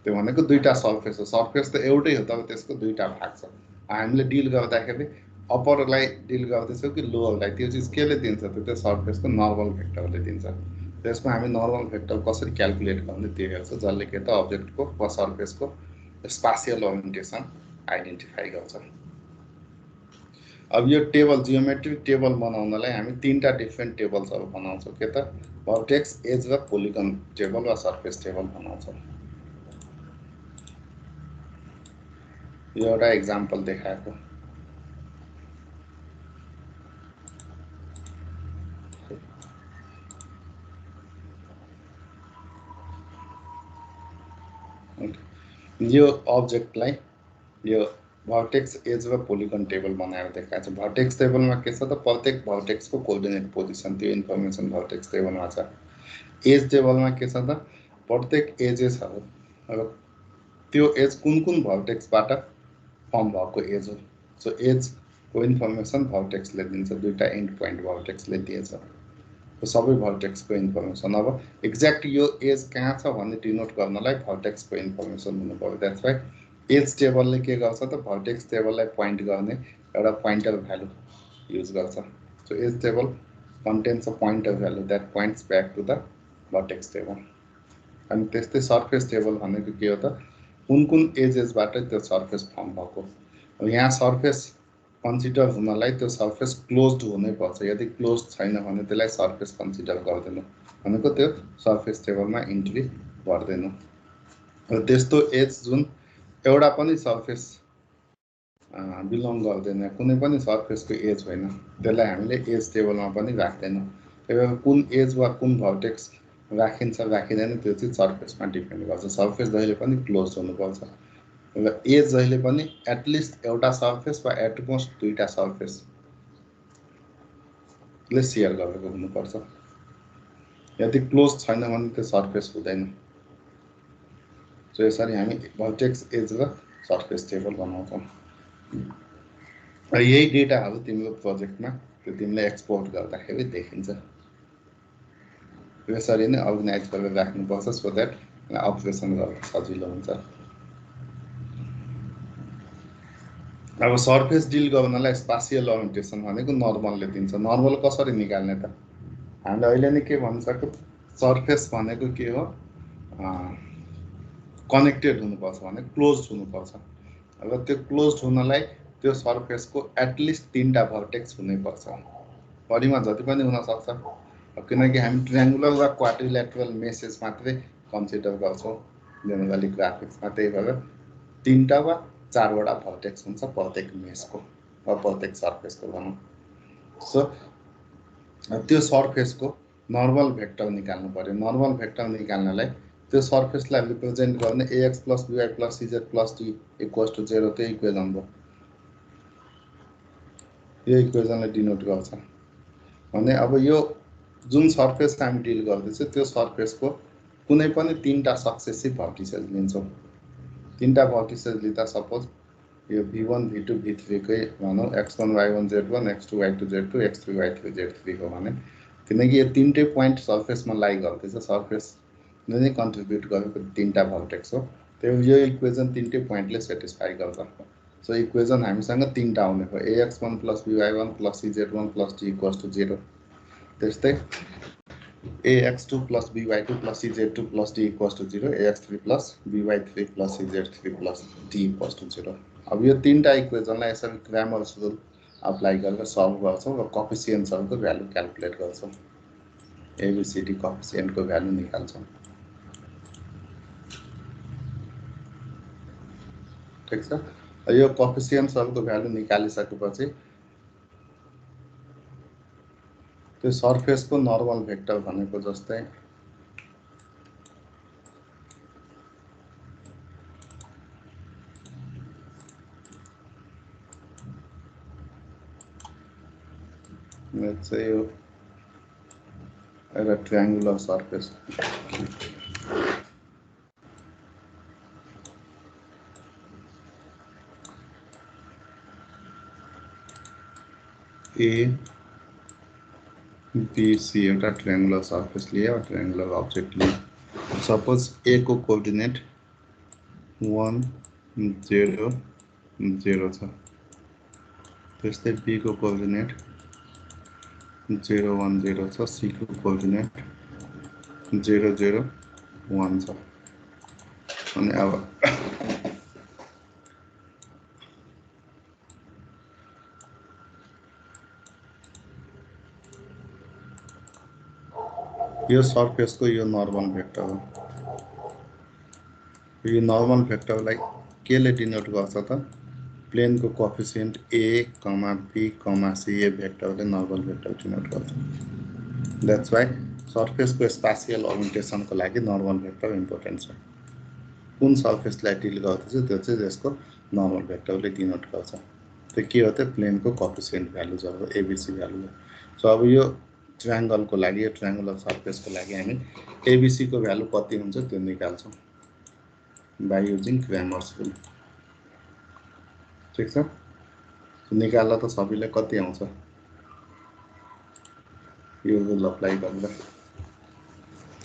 त्यो भनेको दुईटा सर्फेस हो। सर्फेस त एउटै हो तर त्यसको दुईटा भाग छ। हामीले डिल गर्दाखेरि अप्परलाई डिल गर्दैछौँ कि लोवरलाई, त्यो चिज केले दिन्छ त? त्यो सर्फेसको नर्मल भेक्टरले दिन्छ। त्यसमा हामी नर्मल भेक्टर कसरी क्यालकुलेट गर्ने त्यो हेर्छ, जसले के त अब्जेक्टको वा सर्फेसको स्पेसियल ओरिएन्टेसन आइडेन्टिफाई गर्छ। अब यो टेबल जियोमेट्रिक टेबल बनाउनलाई हामी तीनटा डिफ्रेन्ट टेबल्सहरू बनाउँछौँ, के त भर्टेक्स, एज र पोलिगन टेबल वा सर्फेस टेबल बनाउँछौँ। यो एउटा एक्जाम्पल देखाएको। यो अब्जेक्टलाई यो भर्टेक्स, एज र पोलिगन टेबल बनाएर देखाएको छ। भर्टेक्स टेबलमा के छ त प्रत्येक भर्टेक्सको कोअर्डिनेट पोजिसन त्यो इन्फर्मेसन भर्टेक्स टेबलमा छ। एज टेबलमा के छ त प्रत्येक एजेसहरू, अब त्यो एज कुन कुन भर्टेक्सबाट फर्म भएको एज हो। सो एजको इन्फर्मेसन भर्टेक्सले दिन्छ, दुईटा एन्ड पोइन्ट भर्टेक्सले दिएछ। सबै भर्टेक्सको इन्फर्मेसन। अब एक्ज्याक्ट यो एज कहाँ छ भन्ने डिनोट गर्नलाई भर्टेक्सको इन्फर्मेसन हुनु पर्यो। द्याट्स वाइ एज टेबलले के गर्छ त भर्टेक्स टेबललाई पोइन्ट गर्ने एउटा पोइन्टर भ्यालु युज गर्छ। So edge table contains a pointer value that points back to the vertex table. अनि त्यस्तै सर्फेस टेबल भनेको के हो त कुन कुन एजेसबाट त्यो सर्फेस फर्म भएको। यहाँ सर्फेस कन्सिडर हुनलाई त्यो सर्फेस क्लोज्ड हुनैपर्छ। यदि क्लोज छैन भने त्यसलाई सर्फेस कन्सिडर गर्दैनौँ, भनेको त्यो सर्फेस टेबलमा इन्ट्री गर्दैनौँ। र त्यस्तो एज जुन एउटा पनि सर्फेस बिलोङ गर्दैन, कुनै पनि सर्फेसको एज होइन, त्यसलाई हामीले एज टेबलमा पनि राख्दैनौँ। त्यही भएर कुन एज वा कुन भर्टेक्स राखिन्छ राखिँदैन त्यो चाहिँ सर्फेसमा डिपेन्ड गर्छ। सर्फेस जहिले पनि क्लोज हुनुपर्छ र एज जहिले पनि एटलिस्ट एउटा सर्फेस वा एटमोस्ट दुईटा सर्फेसले सेयर गरेको हुनुपर्छ। यदि क्लोज छैन भने त्यो सर्फेस हुँदैन। सो यसरी हामी भर्टेक्स, एज र सर्फेस टेबल बनाउँछौँ। यही डेटाहरू तिम्रो प्रोजेक्टमा त्यो तिमीले एक्सपोर्ट गर्दाखेरि देखिन्छ। यसरी नै अर्गनाइज गरेर राख्नुपर्छ सो द्याट अपरेसन गर्न सजिलो हुन्छ। अब सर्फेस डिल गर्नलाई स्पेसियल ओरिएन्टेसन भनेको नर्मलले दिन्छ। नर्मल कसरी निकाल्ने त? हामीले अहिले नै के भनिसक्यो, सर्फेस भनेको के हो, कनेक्टेड हुनुपर्छ भने क्लोज हुनुपर्छ। अब त्यो क्लोज हुनलाई त्यो सर्फेसको एटलिस्ट तीनटा भर्टेक्स हुनैपर्छ, बढीमा जति पनि हुनसक्छ। किनकि हामी ट्रायङ्गुलर वा क्वाड्रिल्याटरल मेसेज मात्रै कन्सिडर गर्छौँ जेनरली ग्राफिक्समा। त्यही भएर तीनटा वा चारवटा भर्टेक्स हुन्छ प्रत्येक मेसको वा प्रत्येक सर्फेसको भनौँ। सो त्यो सर्फेसको नर्मल भेक्टर निकाल्नु पर्यो। नर्मल भेक्टर निकाल्नलाई त्यो सर्फेसलाई रिप्रेजेन्ट गर्ने ax + by + cz + d = 0 त्यो इक्वेसन भयो। यो इक्वेसनले डिनोट गर्छ भने अब यो जुन सर्फेस हामी डिल गर्दैछ त्यो सर्फेसको कुनै पनि तीनटा सक्सेसिभ भर्टिसेस लिन्छौँ। तीनटा भर्टिसेस लिँदा सपोज यो v1 v2 v3 कै भनौँ x1 y1 z1 x2 y2 z2 x3 y3 z3 हो भने किनकि यो तीनटै पोइन्ट सर्फेसमा लाई गर्दैछ, सर्फेसले नै कन्ट्रिब्युट गरेको तीनटा भर्टेक्स हो, त्यो यो इक्वेसन तीनटै पोइन्टले सेटिस्फाई गर्छ। सो इक्वेसन हामीसँग तीनटा आउने भयो ax1 + by1 + cz1 + d = 0। त्यस्तै ax2 + by2 + cz2 + d = 0, ax3 + by3 + cz3 + d = 0। अब यो तीनटा इक्वेसनलाई यसरी क्रामर्स रुल अप्लाई गरेर सल्भ गर्छौँ र कोफिसिएन्ट्सहरूको भ्यालु क्याल्कुलेट गर्छौँ, एबिसिडी कोफिसिएन्टको भ्यालु निकाल्छौँ। ठिक छ, यो कोफिसिएन्ट्सहरूको भ्यालु निकालिसकेपछि त्यो सर्फेसको नर्मल भेक्टर भनेको जस्तै यो एउटा ट्रायंगुलर सर्फेस ए बीसी एउटा ट्रायंगुलर सर्फेस लियो, ट्रायंगुलर ऑब्जेक्ट लियो। सपोज ए को कोअर्डिनेट 1 0 0 छ, त्यस्तै बी को कोअर्डिनेट 0 1 0 छ, सी को कोअर्डिनेट 0 0 1 छ। अनि अब यो सर्फेसको यो नर्मल भेक्टर हो। यो नर्मल भेक्टरलाई केले डिनोट गर्छ त प्लेनको कोफिसिएन्ट a, b, c ए भेक्टरले नर्मल भेक्टर डिनोट गर्छ। द्याट्स वाइ सर्फेसको स्पासियल ओरिएन्टेसनको लागि नर्मल भेक्टर इम्पोर्टेन्ट छ। कुन सर्फेसलाई डिल गर्दैछ त्यो चाहिँ यसको नर्मल भेक्टरले डिनोट गर्छ। त्यो के हो त प्लेनको कोफिसिएन्ट भ्यालु जब एबिसी भ्यालु हो। सो अब यो ट्रायंगलको लागि, यो ट्रायंगुलर सर्फेसको लागि हामी एबिसी को भ्यालु कति हुन्छ त्यो निकाल्छौँ बाई युजिङ क्रामर्स रुल। ठिक छ, निकाल्दा त सबैलाई कति आउँछ यो रुल अप्लाई गरेर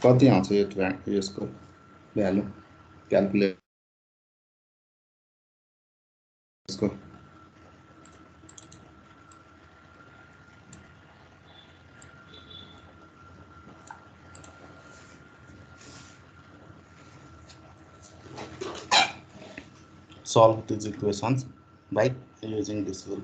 कति आउँछ यो यसको भ्यालु क्याल्कुलेट यसको solve these equations by using this rule.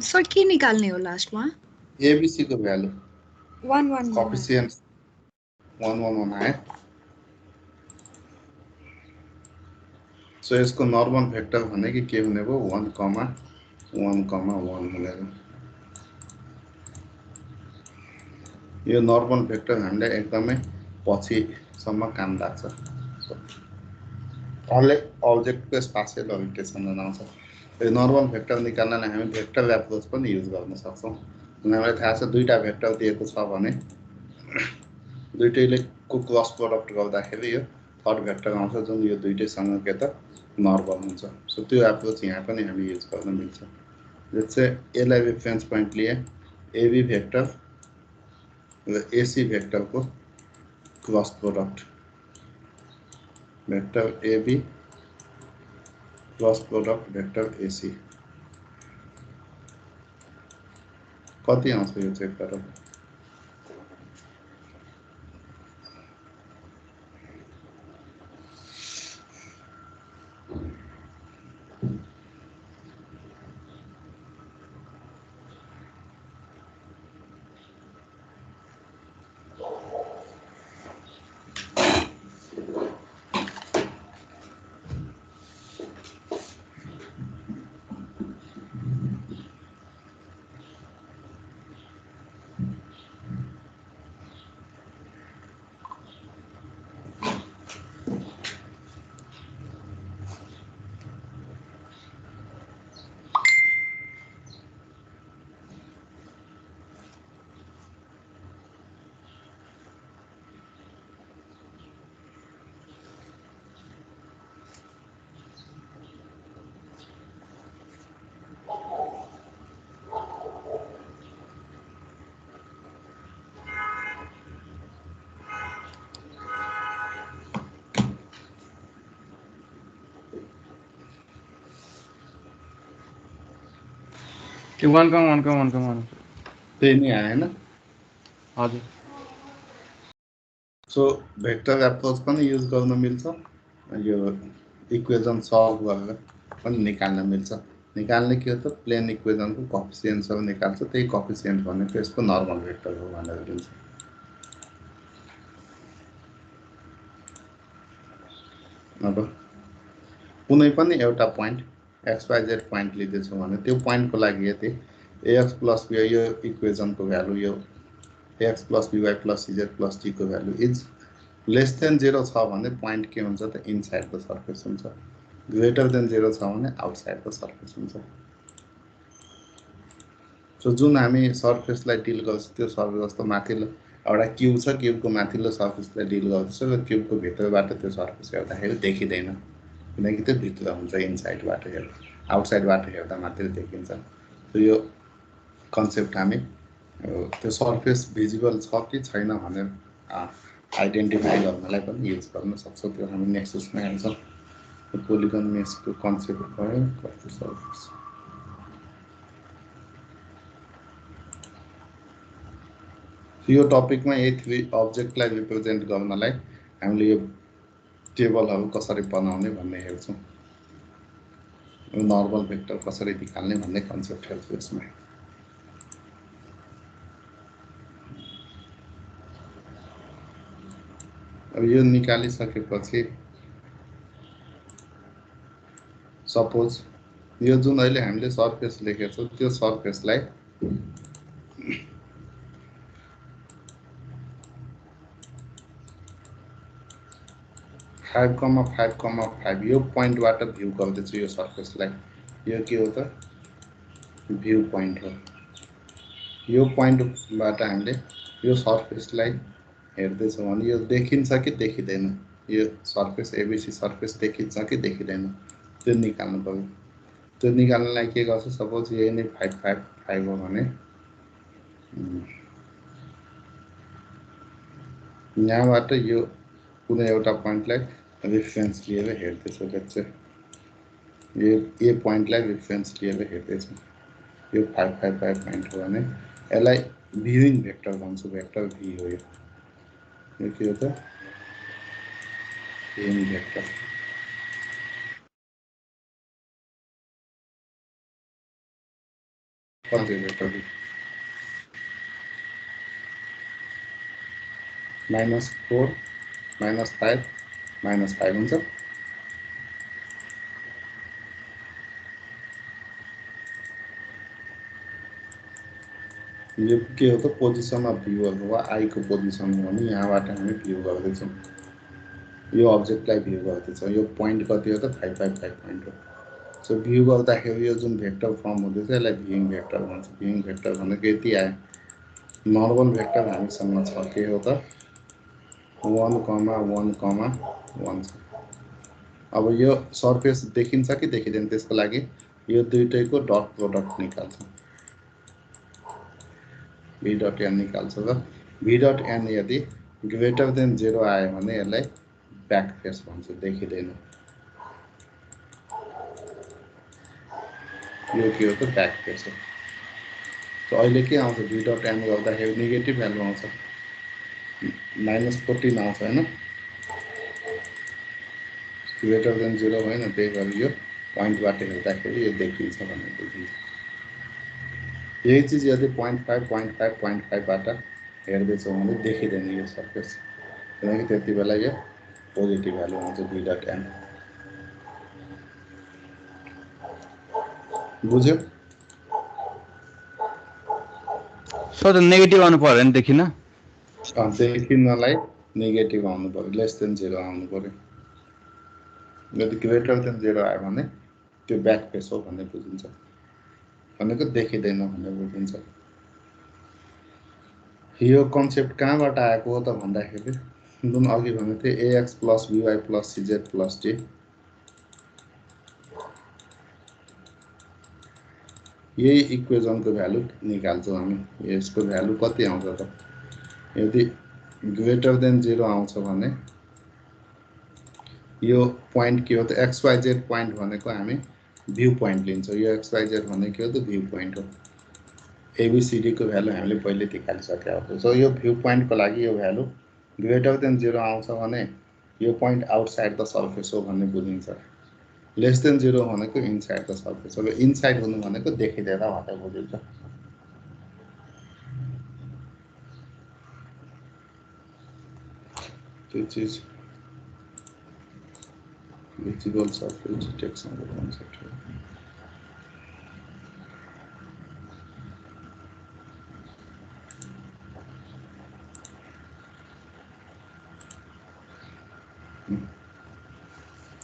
Sir के निकाल्ने हो लास्टमा? एबीसी को भ्यालु 1 1 कोफिसिएन्ट 1 1 1 आयो। सो यसको नर्मल भेक्टर भनेको के हुने भयो 1 कमा 1 कमा 1 हुने भयो। यो नर्मल भेक्टर हामीलाई एकदमै पछिसम्म काम लाग्छ। हरेक अब्जेक्टको स्पासियल ओरिएन्टेसन आउँछ। यो नर्मल भेक्टर निकाल्नलाई हामी भेक्टर एप्रोच पनि युज गर्न सक्छौँ। हामीलाई थाहा छ दुईटा भेक्टर दिएको छ भने दुईटैले को क्रस प्रोडक्ट गर्दाखेरि यो थर्ड भेक्टर आउँछ जुन यो दुईटैसँग के त नर्मल हुन्छ। सो त्यो एप्रोच यहाँ पनि हामी युज गर्न मिल्छ। जस्तै यसलाई रेफरेन्स पोइन्ट लिए एबी भेक्टर र एसी भेक्टरको cross product vector AB cross product vector AC कति आउँछ यो चेक गरौँ। त्यो 1 कमा 1 कमा 1 कमा 1 त्यही नै आएन। हजुर। सो भेक्टर एप्रोच पनि युज गर्न मिल्छ। यो इक्वेसन सल्भ गरेर पनि निकाल्न मिल्छ। निकाल्ने के हो त प्लेन इक्वेसनको कोफिसिएन्ट्सहरू निकाल्छ। त्यही कोफिसिएन्ट भनेको यसको नर्मल भेक्टर हो भनेर दिन्छ। अब कुनै पनि एउटा पोइन्ट XYZ पोइन्ट लिँदैछु भने त्यो पोइन्टको लागि यति AX प्लस B यो इक्वेसनको भ्यालु यो AX plus BY plus CZ plus D को भ्यालु इज लेस देन 0 छ भने पोइन्ट के हुन्छ त इनसाइड द सर्फेस हुन्छ। ग्रेटर देन 0 छ भने आउटसाइड द सर्फेस हुन्छ। सो जुन हामी सर्फेसलाई डिल गर्छ त्यो सर्फेस जस्तो माथिल्लो एउटा क्युब छ, क्युबको माथिल्लो सर्फेसलाई डिल गर्छ र क्युबको भित्रबाट त्यो सर्फेस हेर्दाखेरि देखिँदैन किनकि त्यो भित्र हुन्छ इनसाइडबाट हेर्दा। आउटसाइडबाट हेर्दा मात्रै देखिन्छ। सो यो कन्सेप्ट हामी त्यो सर्फेस भिजिबल छ कि छैन भनेर आइडेन्टिफाई गर्नलाई पनि युज गर्न सक्छौँ। त्यो हामी नेक्स्ट उसमा हेर्छौँ। पोलिगन मेसको कन्सेप्ट भयो कस्तो सर्फेस। यो टपिकमा यही 3 अब्जेक्टलाई रिप्रेजेन्ट गर्नलाई हामीले यो टेबलहरू कसरी बनाउने भन्ने हेर्छौँ। नर्मल भेक्टर कसरी निकाल्ने भन्ने कन्सेप्ट हेर्छौँ यसमा। अब यो निकालिसकेपछि सपोज यो जुन अहिले हामीले सर्फेस लेखेको छौँ त्यो सर्फेसलाई फाइभ कमा फाइभ यो पोइन्टबाट भ्यू गर्दैछु यो सर्फेसलाई। यो के हो त भ्यू पोइन्ट हो। यो पोइन्टबाट हामीले यो सर्फेसलाई हेर्दैछौँ भने यो देखिन्छ कि देखिँदैन, यो सर्फेस एबिसी सर्फेस देखिन्छ कि देखिँदैन त्यो निकाल्नु पर्यो। त्यो निकाल्नलाई के गर्छ सपोज यही नै 5 5 5 हो भने यहाँबाट यो कुनै एउटा पोइन्टलाई रेफरेन्स लिएर हेर्दैछु। जस्तै यो ए पोइन्टलाई रेफरेन्स लिएर हेर्दैछु। यो 5 5 5 पोइन्ट हो भने यसलाई भ्युइङ भेक्टर भन्छु। भेक्टर भी हो यो के हो त भ्युइङ भेक्टर। कति भेक्टर बी -4 -5 -5 हुन्छ। यो के हो त पोजिसन अफ भ्यू अथवा आई को पोजिसन हो भने यहाँबाट हामी भ्यू गर्दैछौँ, यो अब्जेक्टलाई भ्यू गर्दैछौँ। यो पोइन्ट कति हो त 555 पोइन्ट हो। सो भ्यू गर्दाखेरि यो जुन भेक्टर फर्म हुँदैछ यसलाई भ्यूइङ भेक्टर भन्छ। भ्यूइङ भेक्टर भनेको यति आयो। नर्मल भेक्टर हामीसँग छ के हो त 1,1,1 छ। अब यो सर्फेस देखिन्छ कि देखिँदैन त्यसको लागि यो दुईटैको डट प्रोडक्ट निकाल्छौँ। v डट n निकाल्छ र v डट n यदि ग्रेटर देन 0 आयो भने यसलाई ब्याक फेस भन्छ, देखिँदैन। यो के हो त ब्याक फेस हो। तो अहिले के आउँछ v डट n गर्दाखेरि नेगेटिभ भ्यालु आउँछ, -14 आउँछ हैन, ग्रेटर देन 0 होइन। त्यही भएर यो पोइन्टबाट हेर्दाखेरि यो देखिन्छ भन्ने देखिन्छ। यही चीज यदि 0.5 बाट हेर्दैछौँ भने देखिँदैन यो सर्फेस, किनकि त्यति बेला यो पोजिटिभ भ्यालु आउँछ v डट n। बुझ्यो? सर नेगेटिभ आउनु पर्यो नि देखिन। देखिनलाई नेगेटिभ आउनु पर्यो, लेस देन 0 आउनु पर्यो। यदि ग्रेटर देन 0 आयो भने त्यो ब्याक फेस हो भन्ने बुझिन्छ, भनेको देखिँदैन भन्ने बुझिन्छ। यो कन्सेप्ट कहाँबाट आएको हो त भन्दाखेरि जुन अघि भनेको थिएँ ax + by + cz + d, यही इक्वेजनको भ्यालु निकाल्छौँ हामी। यसको भ्यालु कति आउँछ त यदि ग्रेटर देन 0 आउँछ भने यो पोइन्ट के हो त xyz पोइन्ट भनेको हामी भ्यू पोइन्ट लिन्छौँ। यो xyz भनेको के हो त भ्यू पोइन्ट हो। एबीसीडी को भ्यालु हामीले पहिले निकालिसकेका हो। सो यो भ्यू पोइन्टको लागि यो भ्यालु ग्रेटर देन 0 आउँछ भने यो पोइन्ट आउटसाइड द सर्फेस हो भन्ने बुझिन्छ। लेस देन 0 भनेको इनसाइड द सर्फेस हो। इनसाइड हुनु भनेको देखिँदैन भनेर बुझिन्छ। त्यो चीज visible surface detection को concept है।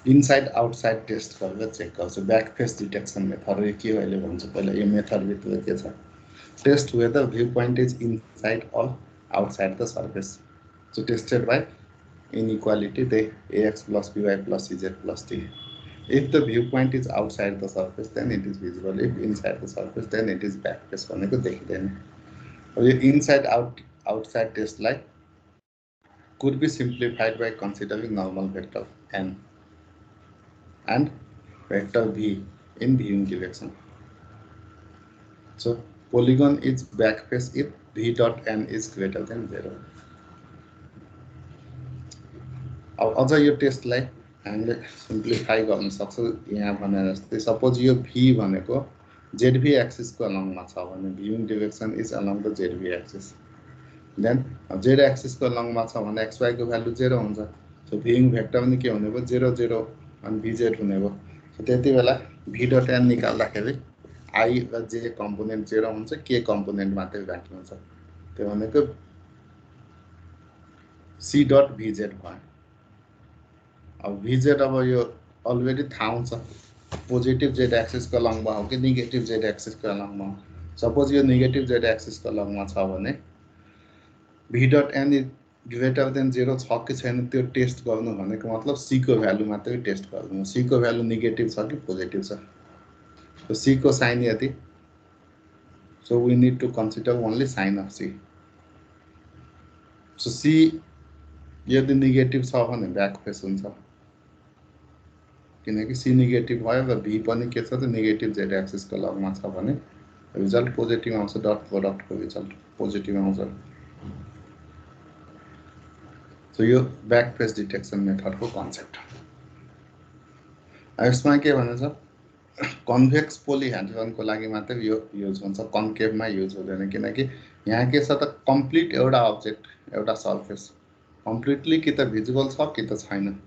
इनसाइड आउटसाइड टेस्ट गरेर चेक गर्छु। ब्याक फेस डिटेक्सन मेथड के हो अहिले भन्छु। पहिला यो मेथडभित्र के छ, test whether view point is inside or outside the surface. So tested by inequality the ax plus by plus cz plus d. If the viewpoint is outside the surface, then it is visible. If inside the surface, then it is back face भनेको देखिँदैन। अब यो inside outside test like could be simplified by considering normal vector n and vector v in viewing direction. So polygon is back face if v dot n is greater than 0. अब अझ यो टेस्टलाई हामीले simplify गर्न सक्छौँ। यहाँ भने जस्तै suppose यो v भनेको zv एक्सिसको अलङमा छ भने viewing direction is along the zv axis. Then z एक्सिसको अलङमा छ भने xy को भ्यालु 0 हुन्छ। सो भ्युइङ भेक्टर पनि के हुने भयो 0 0 अनि vz हुने भयो। सो त्यति बेला v डट n निकाल्दाखेरि i र j कम्पोनेन्ट 0 हुन्छ, k कम्पोनेन्ट मात्रै बाँकी हुन्छ। त्यो भनेको c डट vz भयो। अब vz अब यो अलरेडी थाहा हुन्छ पोजिटिभ z एक्सिस को अलङमा हो कि नेगेटिभ z एक्सिस को अलङमा हो। सपोज यो नेगेटिभ z एक्सिस को अलङमा छ भने v dot n greater than 0 छ कि छैन त्यो टेस्ट गर्नु भनेको मतलब c को भ्यालु मात्रै टेस्ट गर्नु। c को भ्यालु नेगेटिभ छ कि पोजिटिभ छ। सो c को साइन यदि, so we need to consider only sign of c। So c यदि नेगेटिभ छ भने ब्याक फेस हुन्छ, किनकि c नेगेटिभ भयो र v पनि के छ त नेगेटिभ z एक्सिस को लगमा छ भने रिजल्ट पोजिटिभ आउँछ। डट प्रोडक्ट को रिजल्ट पोजिटिभ आउँछ। सो यो ब्याक फेस डिटेक्सन मेथड को कन्सेप्ट। यसमा के भनेछ कन्भेक्स पोलिहेड्रनको लागि मात्रै यो युज हुन्छ, कन्केभमा युज हुँदैन। किनकि यहाँ के छ त कम्प्लिट एउटा अब्जेक्ट एउटा सर्फेस कम्प्लिटली कि त भिजिबल छ कि त छैन।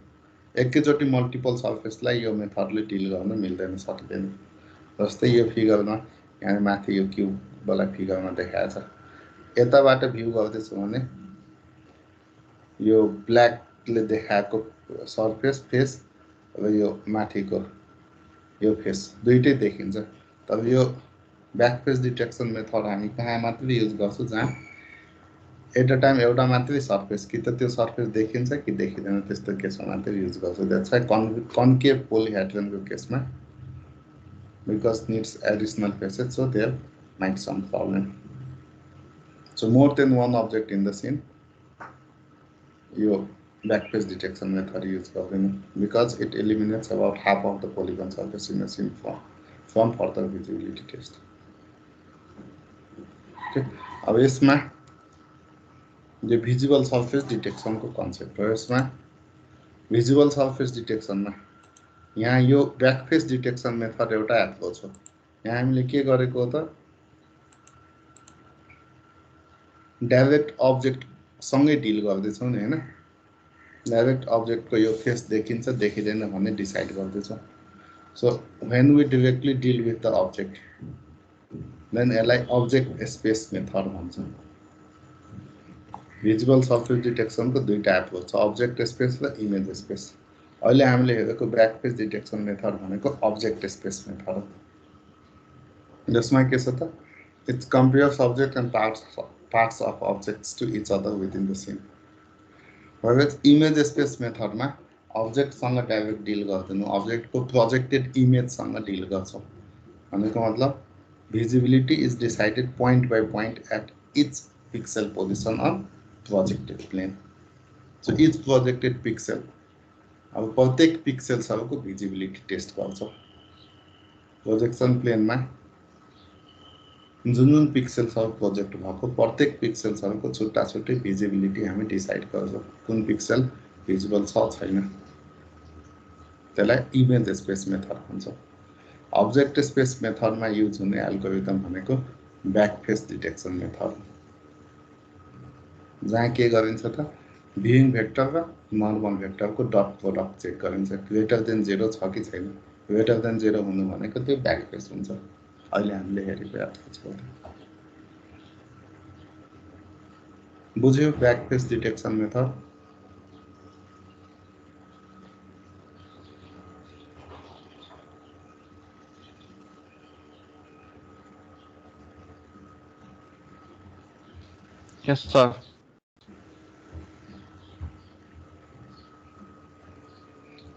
एकैचोटि मल्टिपल सर्फेसलाई यो मेथडले डिल गर्न मिल्दैन, सक्दैन। जस्तै यो फिगरमा यहाँ माथि यो क्युबलाई फिगरमा देखाएको छ। यताबाट भ्यू गर्दैछु भने यो ब्ल्याकले देखाएको सर्फेस फेस र यो माथिको यो फेस दुईटै देखिन्छ। तर यो ब्याक फेस डिटेक्सन मेथड हामी कहाँ मात्रै युज गर्छौँ जहाँ एट अ टाइम एउटा मात्रै सर्फेस कि त त्यो सर्फेस देखिन्छ कि देखिँदैन, त्यस्तो केसमा मात्रै युज गर्छौँ। द्याट्स वाइ कन्केभ पोलिहेड्रनको केसमा because needs additional faces, so there might some problem. So more than one object in the scene यो back face detection method use गर्दैन, because it eliminates about half of the polygon surface in the scene from further visibility test. अब यसमा जो visible surface डिटेक्सनको concept हो, यसमा visible surface डिटेक्सनमा यहाँ यो back face detection method एउटा एप्रोच हो। यहाँ हामीले के गरेको हो त डाइरेक्ट अब्जेक्टसँगै डिल गर्दैछौँ नि, होइन। डाइरेक्ट अब्जेक्टको यो फेस देखिन्छ देखिँदैन भन्ने डिसाइड गर्दैछौँ। So when we directly deal with the object then यसलाई अब्जेक्ट स्पेस मेथड भन्छ। भिजिबल सर्फेस डिटेक्सनको दुईटा एप्रोच छ, अब्जेक्ट स्पेस र इमेज स्पेस। अहिले हामीले हेरेको ब्याक फेस डिटेक्सन मेथड भनेको अब्जेक्ट स्पेस मेथड हो। जसमा के छ त it's compares object and parts of objects to each other within the scene. Whereas image space मेथडमा अब्जेक्टसँग डाइरेक्ट डिल गर्दैनौँ, अब्जेक्टको प्रोजेक्टेड इमेजसँग डिल गर्छौँ। भनेको मतलब visibility is decided point by point at each pixel position on projected plane. So each projected pixel, अब प्रत्येक पिक्सेलहरूको भिजिबिलिटी टेस्ट गर्छौँ। प्रोजेक्सन प्लेनमा जुन जुन पिक्सेल्सहरू प्रोजेक्ट भएको प्रत्येक पिक्सेल्सहरूको छुट्टा छुट्टै भिजिबिलिटी हामी डिसाइड गर्छौँ, कुन पिक्सेल भिजिबल छ छैन। त्यसलाई इमेज स्पेस मेथड भन्छ। अब्जेक्ट स्पेस मेथडमा युज हुने एल्गोरिदम भनेको ब्याक फेस डिटेक्सन मेथड, जहाँ के गरिन्छ त भ्युइङ भेक्टर र नर्मल भेक्टरको डट प्रोडक्ट चेक गरिन्छ, ग्रेटर देन 0 छ कि छैन। ग्रेटर देन 0 हुनु भनेको त्यो ब्याक फेस हुन्छ। अहिले हामीले हेरेको एप्रोच हो। बुझ्यो ब्याक फेस डिटेक्सन मेथड? यस सर।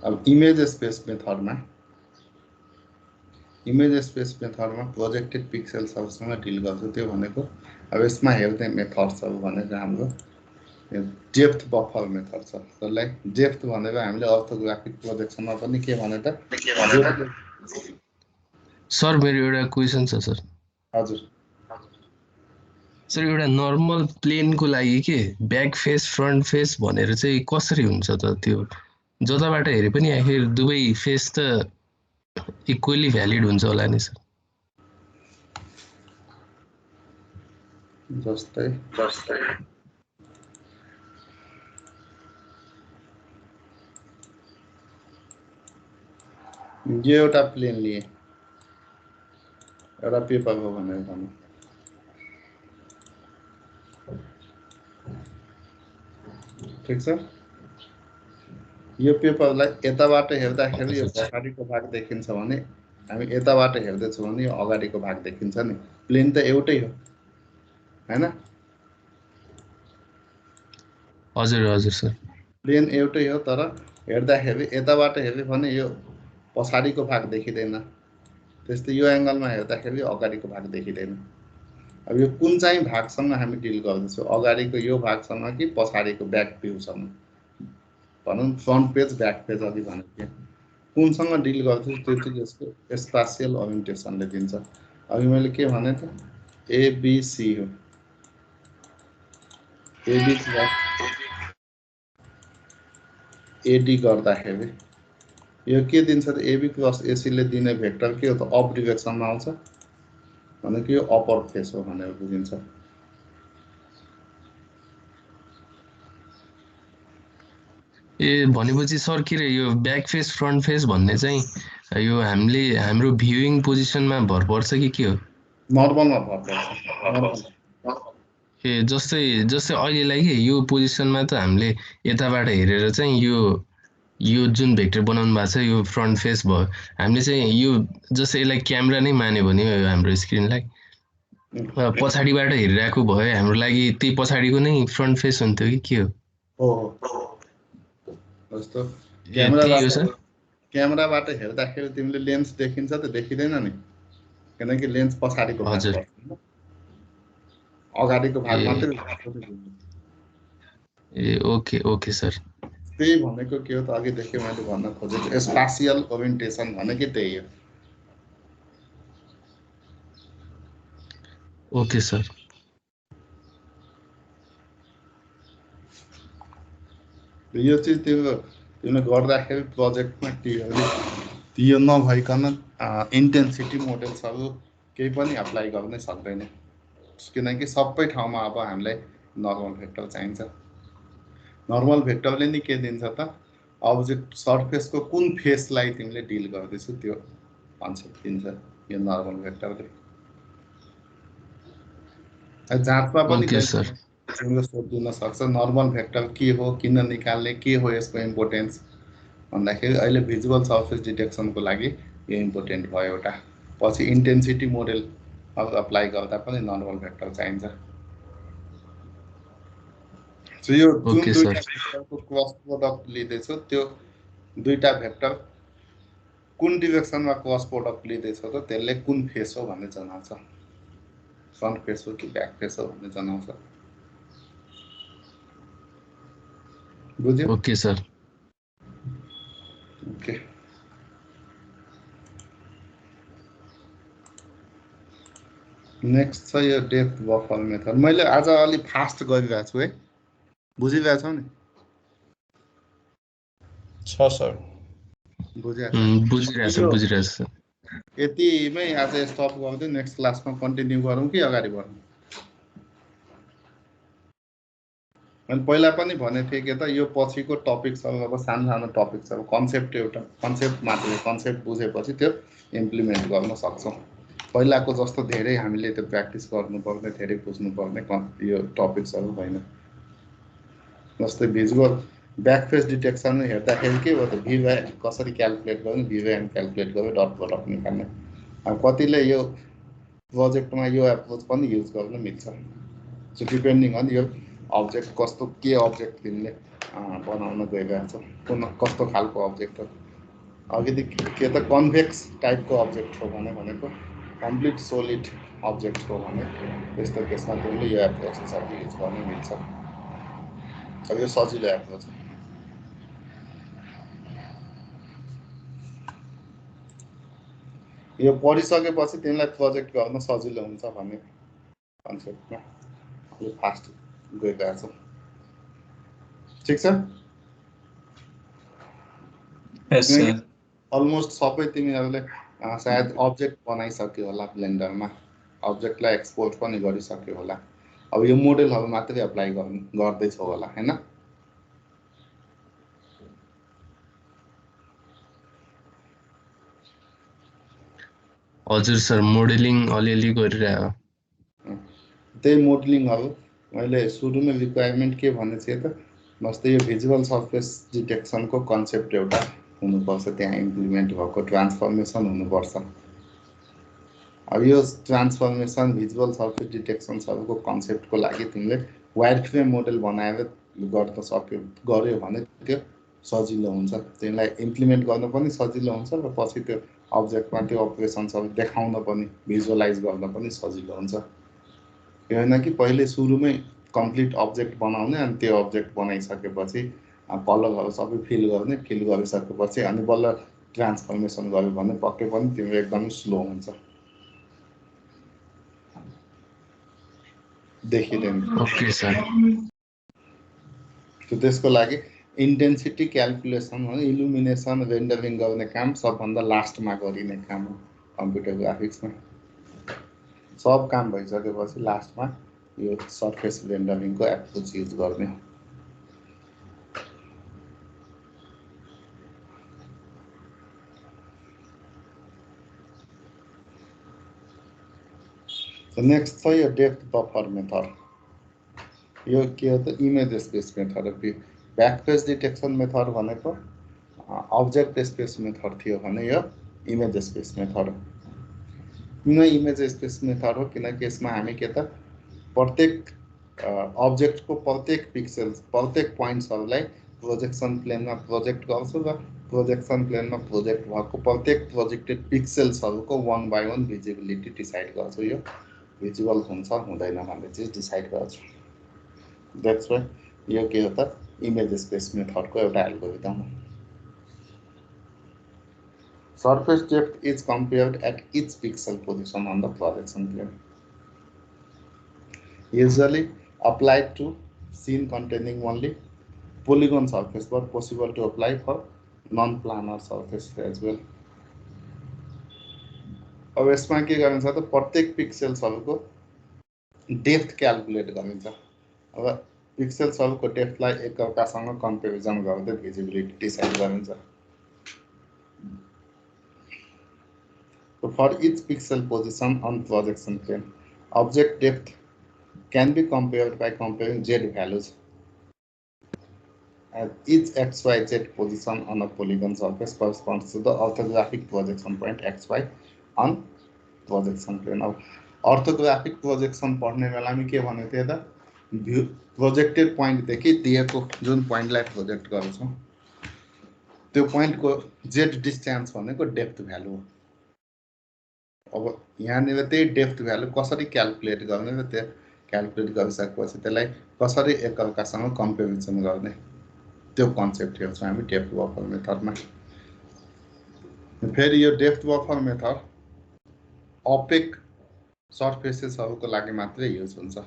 अब इमेज स्पेस मेथडमा प्रोजेक्टेड पिक्सेल्सहरूसँग डिल गर्छ। त्यो भनेको अब यसमा हेर्ने मेथड्सहरू भनेको हाम्रो डेप्थ बफर मेथड छ। त्यसलाई डेप्थ भनेर हामीले अर्थोग्राफिक प्रोजेक्सनमा पनि के भने त सर मेरो एउटा क्वेसन छ सर। हजुर सर एउटा नर्मल प्लेनको लागि के ब्याक फेस फ्रन्ट फेस भनेर चाहिँ कसरी हुन्छ त? त्यो जताबाट हेरे पनि आखिर दुवै फेस त इक्वली भ्यालिड हुन्छ होला नि सर? जस्तै यो एउटा प्लेन लिए, एउटा पेपर हो भनेर भन्नु, ठिक छ। यो पेपरलाई यताबाट हेर्दाखेरि यो पछाडिको भाग देखिन्छ भने हामी यताबाट हेर्दैछौँ भने यो अगाडिको भाग देखिन्छ नि। प्लेन त एउटै हो, हैन? हजुर हजुर सर, प्लेन एउटै हो, तर हेर्दाखेरि यताबाट हेर्यो भने यो पछाडिको भाग देखिँदैन, त्यस्तै यो एङ्गलमा हेर्दाखेरि अगाडिको भाग देखिँदैन। अब यो कुन चाहिँ भागसँग हामी डिल गर्दैछौँ, अगाडिको यो भागसँग कि पछाडिको ब्याक भ्यूसँग, भनौँ फ्रन्ट पेज ब्याक पेज अघि भनेको कुनसँग डिल गर्दैछु त्यो चाहिँ यसको स्पासियल ओरिएन्टेसनले दिन्छ। अघि मैले के भने त एबिसी हो, एडी गर्दाखेरि यो के दिन्छ त एबी क्रस एसीले दिने भेक्टर के हो त अप डिरेक्सनमा आउँछ भनेको यो अपर फेस हो भनेर बुझिन्छ। ए भनेपछि सर के रे यो ब्याक फेस फ्रन्ट फेस भन्ने चाहिँ यो हाम्रो भ्युइङ पोजिसनमा भर पर्छ कि के हो? नर्मलमा भर पर्छ नर्मल। ए जस्तै अहिलेलाई के यो पोजिसनमा त हामीले यताबाट हेरेर चाहिँ यो जुन भेक्टर बनाउनु भएको छ यो फ्रन्ट फेस भयो। हामीले चाहिँ यो जस्तै यसलाई क्यामेरा नै मान्यो भने यो हाम्रो स्क्रिनलाई पछाडिबाट हेरिरहेको भयो हाम्रो लागि त्यही पछाडिको नै फ्रन्ट फेस हुन्थ्यो कि के हो? हो जस्तो त्यही हो सर। क्यामेराबाट हेर्दाखेरि तिमीले लेन्स देखिन्छ त देखिँदैन नि, किनकि लेन्स पछाडिको भाग हजुर। पर्छ, अगाडिको भाग मात्रै ए ओके सर। त्यही भनेको के हो त अघिदेखि मैले भन्न खोजेको स्पासियल ओरिएन्टेसन भनेकै त्यही हो। Okay sir. यो चाहिँ तिमीले गर्दाखेरि प्रोजेक्टमा यो नभइकन इन्टेन्सिटी मोडेल्सहरू केही पनि अप्लाई गर्नै सक्दैन, किनकि सबै ठाउँमा अब हामीलाई नर्मल भेक्टर चाहिन्छ। नर्मल भेक्टरले नि के दिन्छ त अब्जेक्ट सर्फेसको कुन फेसलाई तिमीले डिल गर्दैछौ त्यो कन्सेप्ट दिन्छ यो नर्मल भेक्टरले। जाँचमा पनि तिमीले सोधिदिन सक्छ नर्मल भेक्टर के हो, किन निकाल्ने, के हो यसको इम्पोर्टेन्स भन्दाखेरि अहिले भिजुअल सर्फेस डिटेक्सनको लागि यो इम्पोर्टेन्ट भयो एउटा। पछि इन्टेन्सिटी मोडेल अब अप्लाई गर्दा पनि नर्मल भेक्टर चाहिन्छ। सो यो जुन दुईटा भेक्टरको क्रस प्रोडक्ट लिँदैछौ त्यो दुईटा भेक्टर कुन डिरेक्सनमा क्रस प्रोडक्ट लिँदैछौ त त्यसले कुन फेस हो भन्ने जनाउँछ, फ्रन्ट फेस हो कि ब्याक फेस हो भन्ने जनाउँछ। बुझ्यो? Okay sir. ओके नेक्स्ट छ यो डेप्थ बफर मेथड। मैले आज अलि फास्ट गरिरहेको छु है, बुझिरहेछौ नि? छ सर। बुझिरहेछ। यतिमै आज स्टप गर्दै नेक्स्ट क्लासमा कन्टिन्यू गरौँ कि अगाडि बढौँ? मैले पहिला पनि भनेको थिएँ कि त यो पछिको टपिक्सहरू अब सानो सानो टपिक्सहरू कन्सेप्ट एउटा कन्सेप्ट मात्रै, कन्सेप्ट बुझेपछि त्यो इम्प्लिमेन्ट गर्न सक्छौँ। पहिलाको जस्तो धेरै हामीले त्यो प्र्याक्टिस गर्नुपर्ने, धेरै बुझ्नुपर्ने यो टपिक्सहरू होइन। जस्तै भिजुअल ब्याकफेस डिटेक्सन हेर्दाखेरि के हो त भिभ्याए कसरी क्यालकुलेट गर्ने, भिभ्याएम क्यालकुलेट गरेर डट प्रडक्ट निकाल्ने। अब कतिले यो प्रोजेक्टमा यो एप्रोच पनि युज गर्न मिल्छ। सो डिपेन्डिङ अन यो अब्जेक्ट कस्तो, के अब्जेक्ट तिमीले बनाउन गइरहेको छौ, कुन कस्तो खालको अब्जेक्ट हो। अघिदेखि के त कन्भेक्स टाइपको अब्जेक्ट हो भनेको कम्प्लिट सोलिड अब्जेक्ट हो भने त्यस्तो केसमा तिमीले यो एप्रोचेसहरू युज गर्न मिल्छ। अब यो सजिलो एप्रोच हो। यो पढिसकेपछि तिमीलाई प्रोजेक्ट गर्न सजिलो हुन्छ भन्ने कन्सेप्टमा यो फास्ट गइरहेको छ। ठिक छ? अलमोस्ट सबै तिमीहरूले सायद अब्जेक्ट बनाइसक्यो होला, ब्लेन्डरमा अब्जेक्टलाई एक्सपोर्ट पनि गरिसक्यो होला। अब यो मोडेलहरू मात्रै अप्लाई गर्दैछौ होला हैन? हजुर सर, मोडेलिङ अलिअलि गरिरहेको। त्यही मोडेलिङहरू मैले सुरुमै रिक्वायरमेन्ट के भनेको थिएँ त, जस्तै यो भिजुअल सर्फेस डिटेक्सनको कन्सेप्ट एउटा हुनुपर्छ, त्यहाँ इम्प्लिमेन्ट भएको ट्रान्सफर्मेसन हुनुपर्छ। अब यो ट्रान्सफर्मेसन भिजुअल सर्फेस डिटेक्सन्सहरूको कन्सेप्टको लागि तिमीले वायर फ्रेम मोडेल बनाएर गर्न गऱ्यो भने त्यो सजिलो हुन्छ, तिमीलाई इम्प्लिमेन्ट गर्न पनि सजिलो हुन्छ र पछि त्यो अब्जेक्टमा त्यो अपरेसन्सहरू देखाउन पनि, भिजुअलाइज गर्न पनि सजिलो हुन्छ। यो होइन कि पहिले सुरुमै कम्प्लिट अब्जेक्ट बनाउने अनि त्यो अब्जेक्ट बनाइसकेपछि कलरहरू सबै फिल गरिसकेपछि अनि बल्ल ट्रान्सफर्मेसन गर्यो भने पक्कै पनि तिम्रो एकदमै स्लो हुन्छ, देखिँदैन। Okay sir. त्यसको लागि इन्टेन्सिटी क्याल्कुलेसन हो, इल्युमिनेसन रेन्डरिङ गर्ने काम सबभन्दा लास्टमा गरिने काम हो कम्प्युटर ग्राफिक्समा। सब काम भइसकेपछि लास्टमा यो सर्फेस रेन्डरिङको एप्रोच युज गर्ने हो। नेक्स्ट छ यो डेप्थ बफर मेथड। यो के हो त इमेज स्पेस मेथड हो। ब्याकफेस डिटेक्सन मेथड भनेको अब्जेक्ट स्पेस मेथड थियो भने यो इमेज स्पेस मेथड हो। किन इमेज स्पेस मेथड हो? किनकि यसमा हामी के त प्रत्येक अब्जेक्टको प्रत्येक पिक्सेल्स प्रत्येक पोइन्ट्सहरूलाई प्रोजेक्सन प्लेनमा प्रोजेक्ट गर्छु र प्रोजेक्सन प्लेनमा प्रोजेक्ट भएको प्रत्येक प्रोजेक्टेड पिक्सेल्सहरूको 1 बाई 1 भिजिबिलिटी डिसाइड गर्छु। यो भिजुअल हुन्छ हुँदैन भन्ने चाहिँ डिसाइड गर्छु। द्याट्स वाइ यो के हो त इमेज स्पेस मेथडको एउटा एल्गोरिदम हो। Surface depth is compared at each pixel position on the projection plane. Usually applied to scene containing only polygon surface, but possible to apply for non-planar surface as well. अब यसमा के गरिन्छ त प्रत्येक पिक्सेल्सहरूको depth calculate गरिन्छ। अब पिक्सेल्सहरूको डेप्थलाई एकअर्कासँग comparison गर्दै भिजिबिलिटी डिसाइड गरिन्छ। So for each pixel position on projection plane, object depth can be compared by comparing z values at each xyz position on a polygon surface corresponds to the orthographic projection point xy on projection plane. अब orthographic projection पढ्ने बेलामा के भनेको थियो त projected पोइन्टदेखि दिएको जुन पोइन्टलाई project गर्छौँ त्यो पोइन्टको z डिस्टेन्स भनेको डेप्थ भ्यालु हो। अब यहाँनिर त्यही डेप्थ भ्यालु कसरी क्याल्कुलेट गर्ने र त्यो क्याल्कुलेट गरिसकेपछि त्यसलाई कसरी एकअर्कासँग कम्पेरिजन गर्ने त्यो कन्सेप्ट हेर्छौँ हामी डेप्थ बफर मेथडमा। फेरि यो डेप्थ बफर मेथड अपेक सर्फेसेसहरूको लागि मात्रै युज हुन्छ।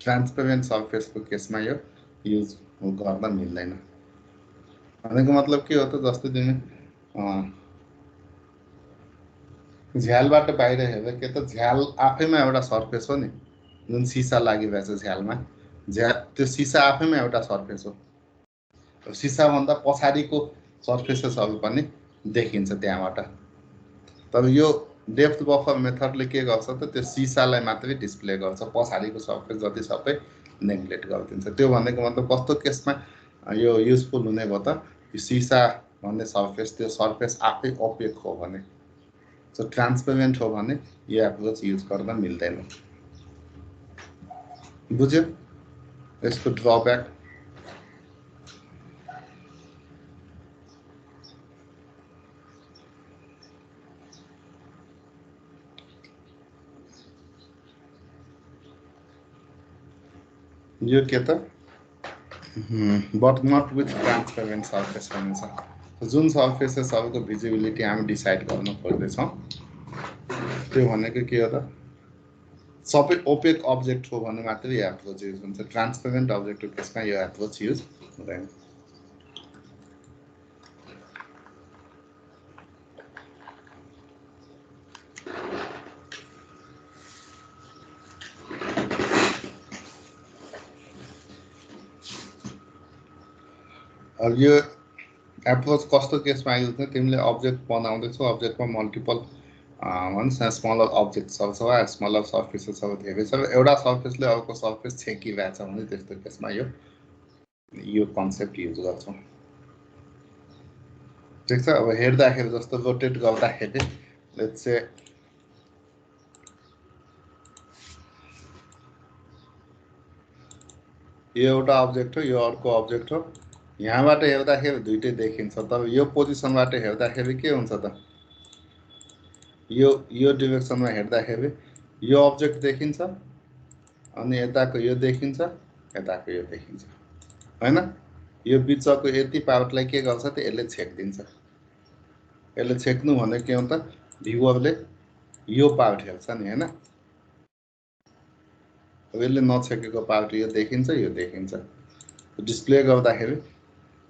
ट्रान्सपेरेन्ट सर्फेसको केसमा यो युज गर्न मिल्दैन। भनेको मतलब के हो त जस्तै तिमी झ्यालबाट बाहिर हेर्दा के त झ्याल आफैमा एउटा सर्फेस हो नि, जुन सिसा लागिरहेछ झ्यालमा, त्यो सिसा आफैमा एउटा सर्फेस हो। सिसाभन्दा पछाडिको सर्फेसेसहरू पनि देखिन्छ त्यहाँबाट। तर यो डेप्थ बफर मेथडले के गर्छ त त्यो सिसालाई मात्रै डिस्प्ले गर्छ, पछाडिको सर्फेस जति सबै नेग्लेक्ट गरिदिन्छ। त्यो भनेको मतलब कस्तो केसमा यो युजफुल हुने भयो त यो सिसा भन्ने सर्फेस त्यो सर्फेस आफै ओपेक हो भने, सो ट्रान्सपेरेन्ट हो भने यो एप्रोच युज गर्न मिल्दैन। बुझ्यो यसको ड्रब्याक? यो के त but not with transparent surface भनिन्छ। जुन सर्फेसेसहरूको भिजिबिलिटी हामी डिसाइड गर्न खोज्दैछौँ त्यो भनेको के हो त सबै ओपेक अब्जेक्ट हो भने मात्रै यो एप्रोच युज हुन्छ। ट्रान्सपेरेन्ट अब्जेक्टको केसमा यो एप्रोच युज हुँदैन। अब यो एप्रोच कस्तो केसमा युज हुन्छ? तिमीले अब्जेक्ट बनाउँदैछौ, अब्जेक्टमा मल्टिपल भन्छ स्मलर अब्जेक्ट्सहरू छ वा स्मलर सर्फेसेसहरू धेरै छ, एउटा सर्फेसले अर्को सर्फेस छेकिरहेछ भने त्यस्तो केसमा यो कन्सेप्ट युज गर्छौँ। ठिक छ। अब हेर्दाखेरि जस्तो रोटेट गर्दाखेरि लेट्स से यो एउटा अब्जेक्ट हो, यो अर्को अब्जेक्ट हो। यहाँबाट हेर्दाखेरि दुइटै देखिन्छ, तर यो पोजिसनबाट हेर्दाखेरि के हुन्छ त यो डिरेक्सनमा हेर्दाखेरि यो अब्जेक्ट देखिन्छ अनि यताको यो देखिन्छ, यताको यो देखिन्छ हैन। यो बिचको यति पार्टलाई के गर्छ त यसले छेक्दिन्छ। यसले छेक्नु भनेको के हो त भ्युअरले यो पार्ट हेर्छ नि हैन। अब यसले नछेकेको पार्ट यो देखिन्छ, यो देखिन्छ। डिस्प्ले गर्दाखेरि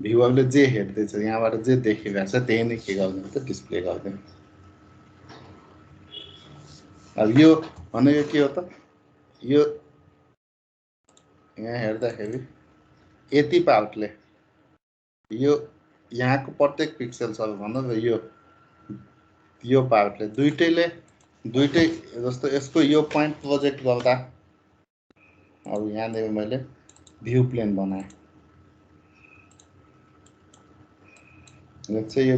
भ्युअरले जे हेर्दैछ यहाँबाट जे देखिरहेछ त्यही नै के गर्दैन त डिस्प्ले गर्दैन। अब यो भनेको के हो त यो यहाँ हेर्दाखेरि यति पार्टले यो यहाँको प्रत्येक पिक्सल छ भनौँ न यो पार्टले दुइटै जस्तो यसको यो पोइन्ट प्रोजेक्ट गर्दा अब यहाँनिर मैले भ्यू प्लेन बनाएँ। यो चाहिँ यो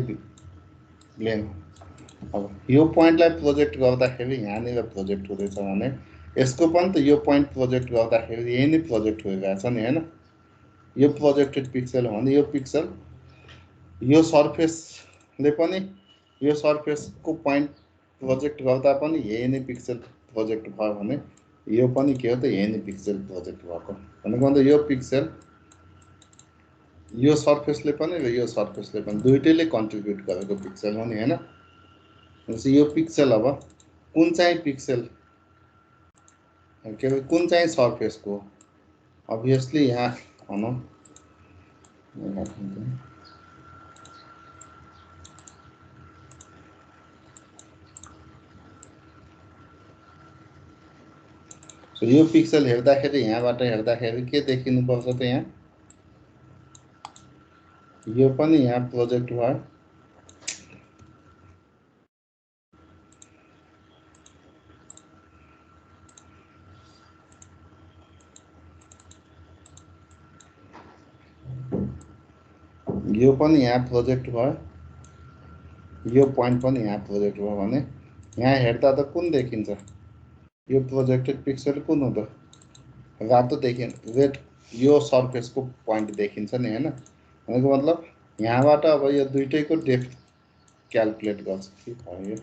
प्लेन अब यो पोइन्टलाई प्रोजेक्ट गर्दाखेरि यहाँनिर प्रोजेक्ट हुँदैछ भने यसको पनि त यो पोइन्ट प्रोजेक्ट गर्दाखेरि यही नै प्रोजेक्ट भइरहेछ नि हैन। यो प्रोजेक्टेड पिक्सल हो भने यो पिक्सल यो सर्फेसले पनि यो सर्फेसको पोइन्ट प्रोजेक्ट गर्दा पनि यही नै पिक्सल प्रोजेक्ट भयो भने यो पनि के हो त यही नै पिक्सल प्रोजेक्ट भएको भनेको अन्त यो पिक्सल यो सर्फेसले पनि र यो सर्फेसले पनि दुइटैले कन्ट्रिब्युट गरेको पिक्सल हो नि हैन। भनेपछि यो पिक्सल अब कुन चाहिँ पिक्सल के अरे कुन चाहिँ सर्फेसको अभियसली यहाँ भनौँ यो पिक्सल हेर्दाखेरि यहाँबाट हेर्दाखेरि के देखिनुपर्छ त यहाँ यो पनि यहाँ प्रोजेक्ट भयो यो पनि यहाँ प्रोजेक्ट भयो यो पोइन्ट पनि यहाँ प्रोजेक्ट भयो भने यहाँ हेर्दा त कुन देखिन्छ यो प्रोजेक्टेड पिक्सल कुन हो त रातो देखिन्छ रेड यो सर्फेसको पोइन्ट देखिन्छ नि हैन। भनेको मतलब यहाँबाट अब यो दुइटैको डेप्थ क्याल्कुलेट गर्छ के भयो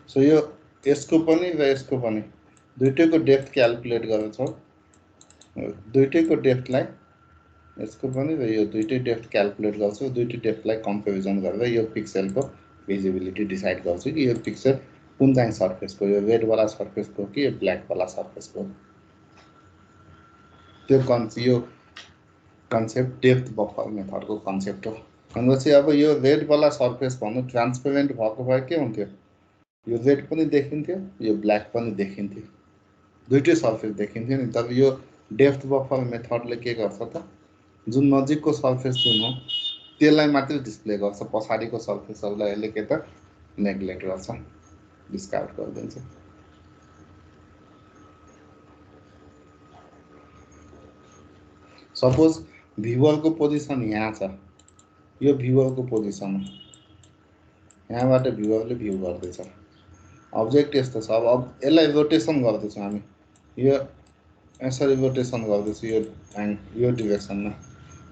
सो यो यसको पनि र यसको पनि दुइटैको डेप्थ क्याल्कुलेट गर्छौँ। दुइटैको डेप्थलाई यसको पनि र यो दुइटै डेप्थ क्याल्कुलेट गर्छु दुइटै डेप्थलाई कम्पेरिजन गरेर यो पिक्सलको भिजिबिलिटी डिसाइड गर्छु कि यो पिक्सल कुन चाहिँ सर्फेसको यो रेडवाला सर्फेसको कि यो ब्ल्याकवाला सर्फेसको त्यो यो कन्सेप्ट डेप्थ बफर मेथडको कन्सेप्ट हो। भनेपछि अब यो रेडवाला सर्फेस भन्नु ट्रान्सपेरेन्ट भएको भए के हुन्थ्यो यो रेड पनि देखिन्थ्यो यो ब्ल्याक पनि देखिन्थ्यो दुइटै सर्फेस देखिन्थ्यो नि। तर यो डेप्थ बफर मेथडले के गर्छ त जुन नजिकको सर्फेस जुन हो त्यसलाई मात्रै डिस्प्ले गर्छ पछाडिको सर्फेसहरूलाई यसले के त नेग्लेक्ट गर्छ डिस्कार्ड गरिदिन्छ। सपोज भ्युअरको पोजिसन यहाँ छ यो भ्युअरको पोजिसन हो यहाँबाट भ्युअरले भ्यू गर्दैछ अब्जेक्ट यस्तो छ अब यसलाई रोटेसन गर्दैछौँ हामी यो यसरी रोटेसन गर्दैछु यो डिरेक्सनमा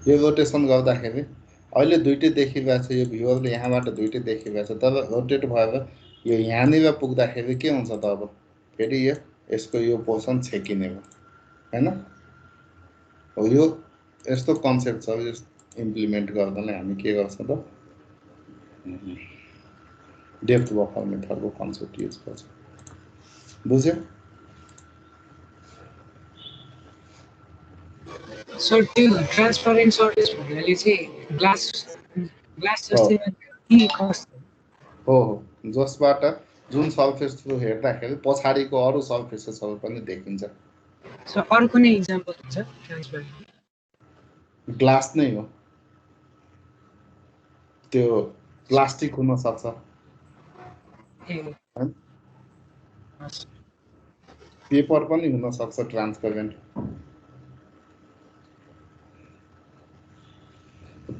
यो रोटेसन गर्दाखेरि अहिले दुइटै देखिरहेछ यो भ्युअरले यहाँबाट दुइटै देखिरहेछ तर रोटेट भएर यो यहाँनिर पुग्दाखेरि के हुन्छ त अब फेरि यसको यो पोर्सन छेकिने हो हैन। हो यो यस्तो कन्सेप्ट छ यो इम्प्लिमेन्ट गर्नलाई हामी के गर्छ त डेप्थ बफर मेथडको कन्सेप्ट युज गर्छ बुझ्यो। सर त्यो ट्रान्सपरेन्ट सर्फेस भन्नाले चाहिँ ग्लास जस्तै के कस्तो हो जसबाट जुन सर्फेस थ्रु हेर्दाखेरि पछाडिको अरू सर्फेसेसहरू पनि देखिन्छ। सर अरू कुनै इक्जाम्पल हुन्छ ट्रान्सपरेन्ट ग्लास नै हो त्यो प्लास्टिक हुन सक्छ पेपर पनि हुन सक्छ ट्रान्सपेरेन्ट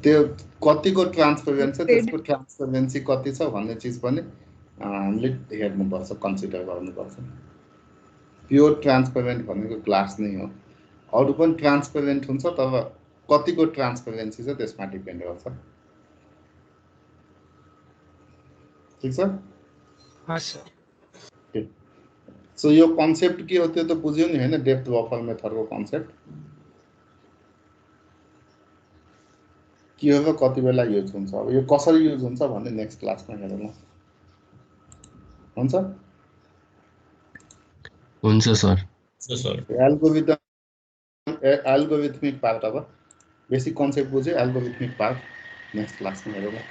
त्यो कतिको ट्रान्सपेरेन्ट छ त्यसको ट्रान्सपेरेन्सी कति छ भन्ने चिज पनि हामीले हेर्नुपर्छ कन्सिडर गर्नुपर्छ। प्योर ट्रान्सपेरेन्ट भनेको ग्लास नै हो अरू पनि ट्रान्सपेरेन्ट हुन्छ तर कतिको ट्रान्सपेरेन्सी छ त्यसमा डिपेन्ड गर्छ ठिक छ। सो यो कन्सेप्ट के हो त्यो त बुझ्यो नि हैन डेप्थ बफर मेथडको कन्सेप्ट के हो र कति बेला युज हुन्छ अब यो कसरी युज हुन्छ भन्ने नेक्स्ट क्लासमा हेरौँ ल हुन्छ हुन्छ सर एल्गोरिथमिक पार्ट अब बेसिक कन्सेप्ट बुझ्यो एल्गोरिथमिक पार्ट नेक्स्ट क्लासमा हेरौँ ल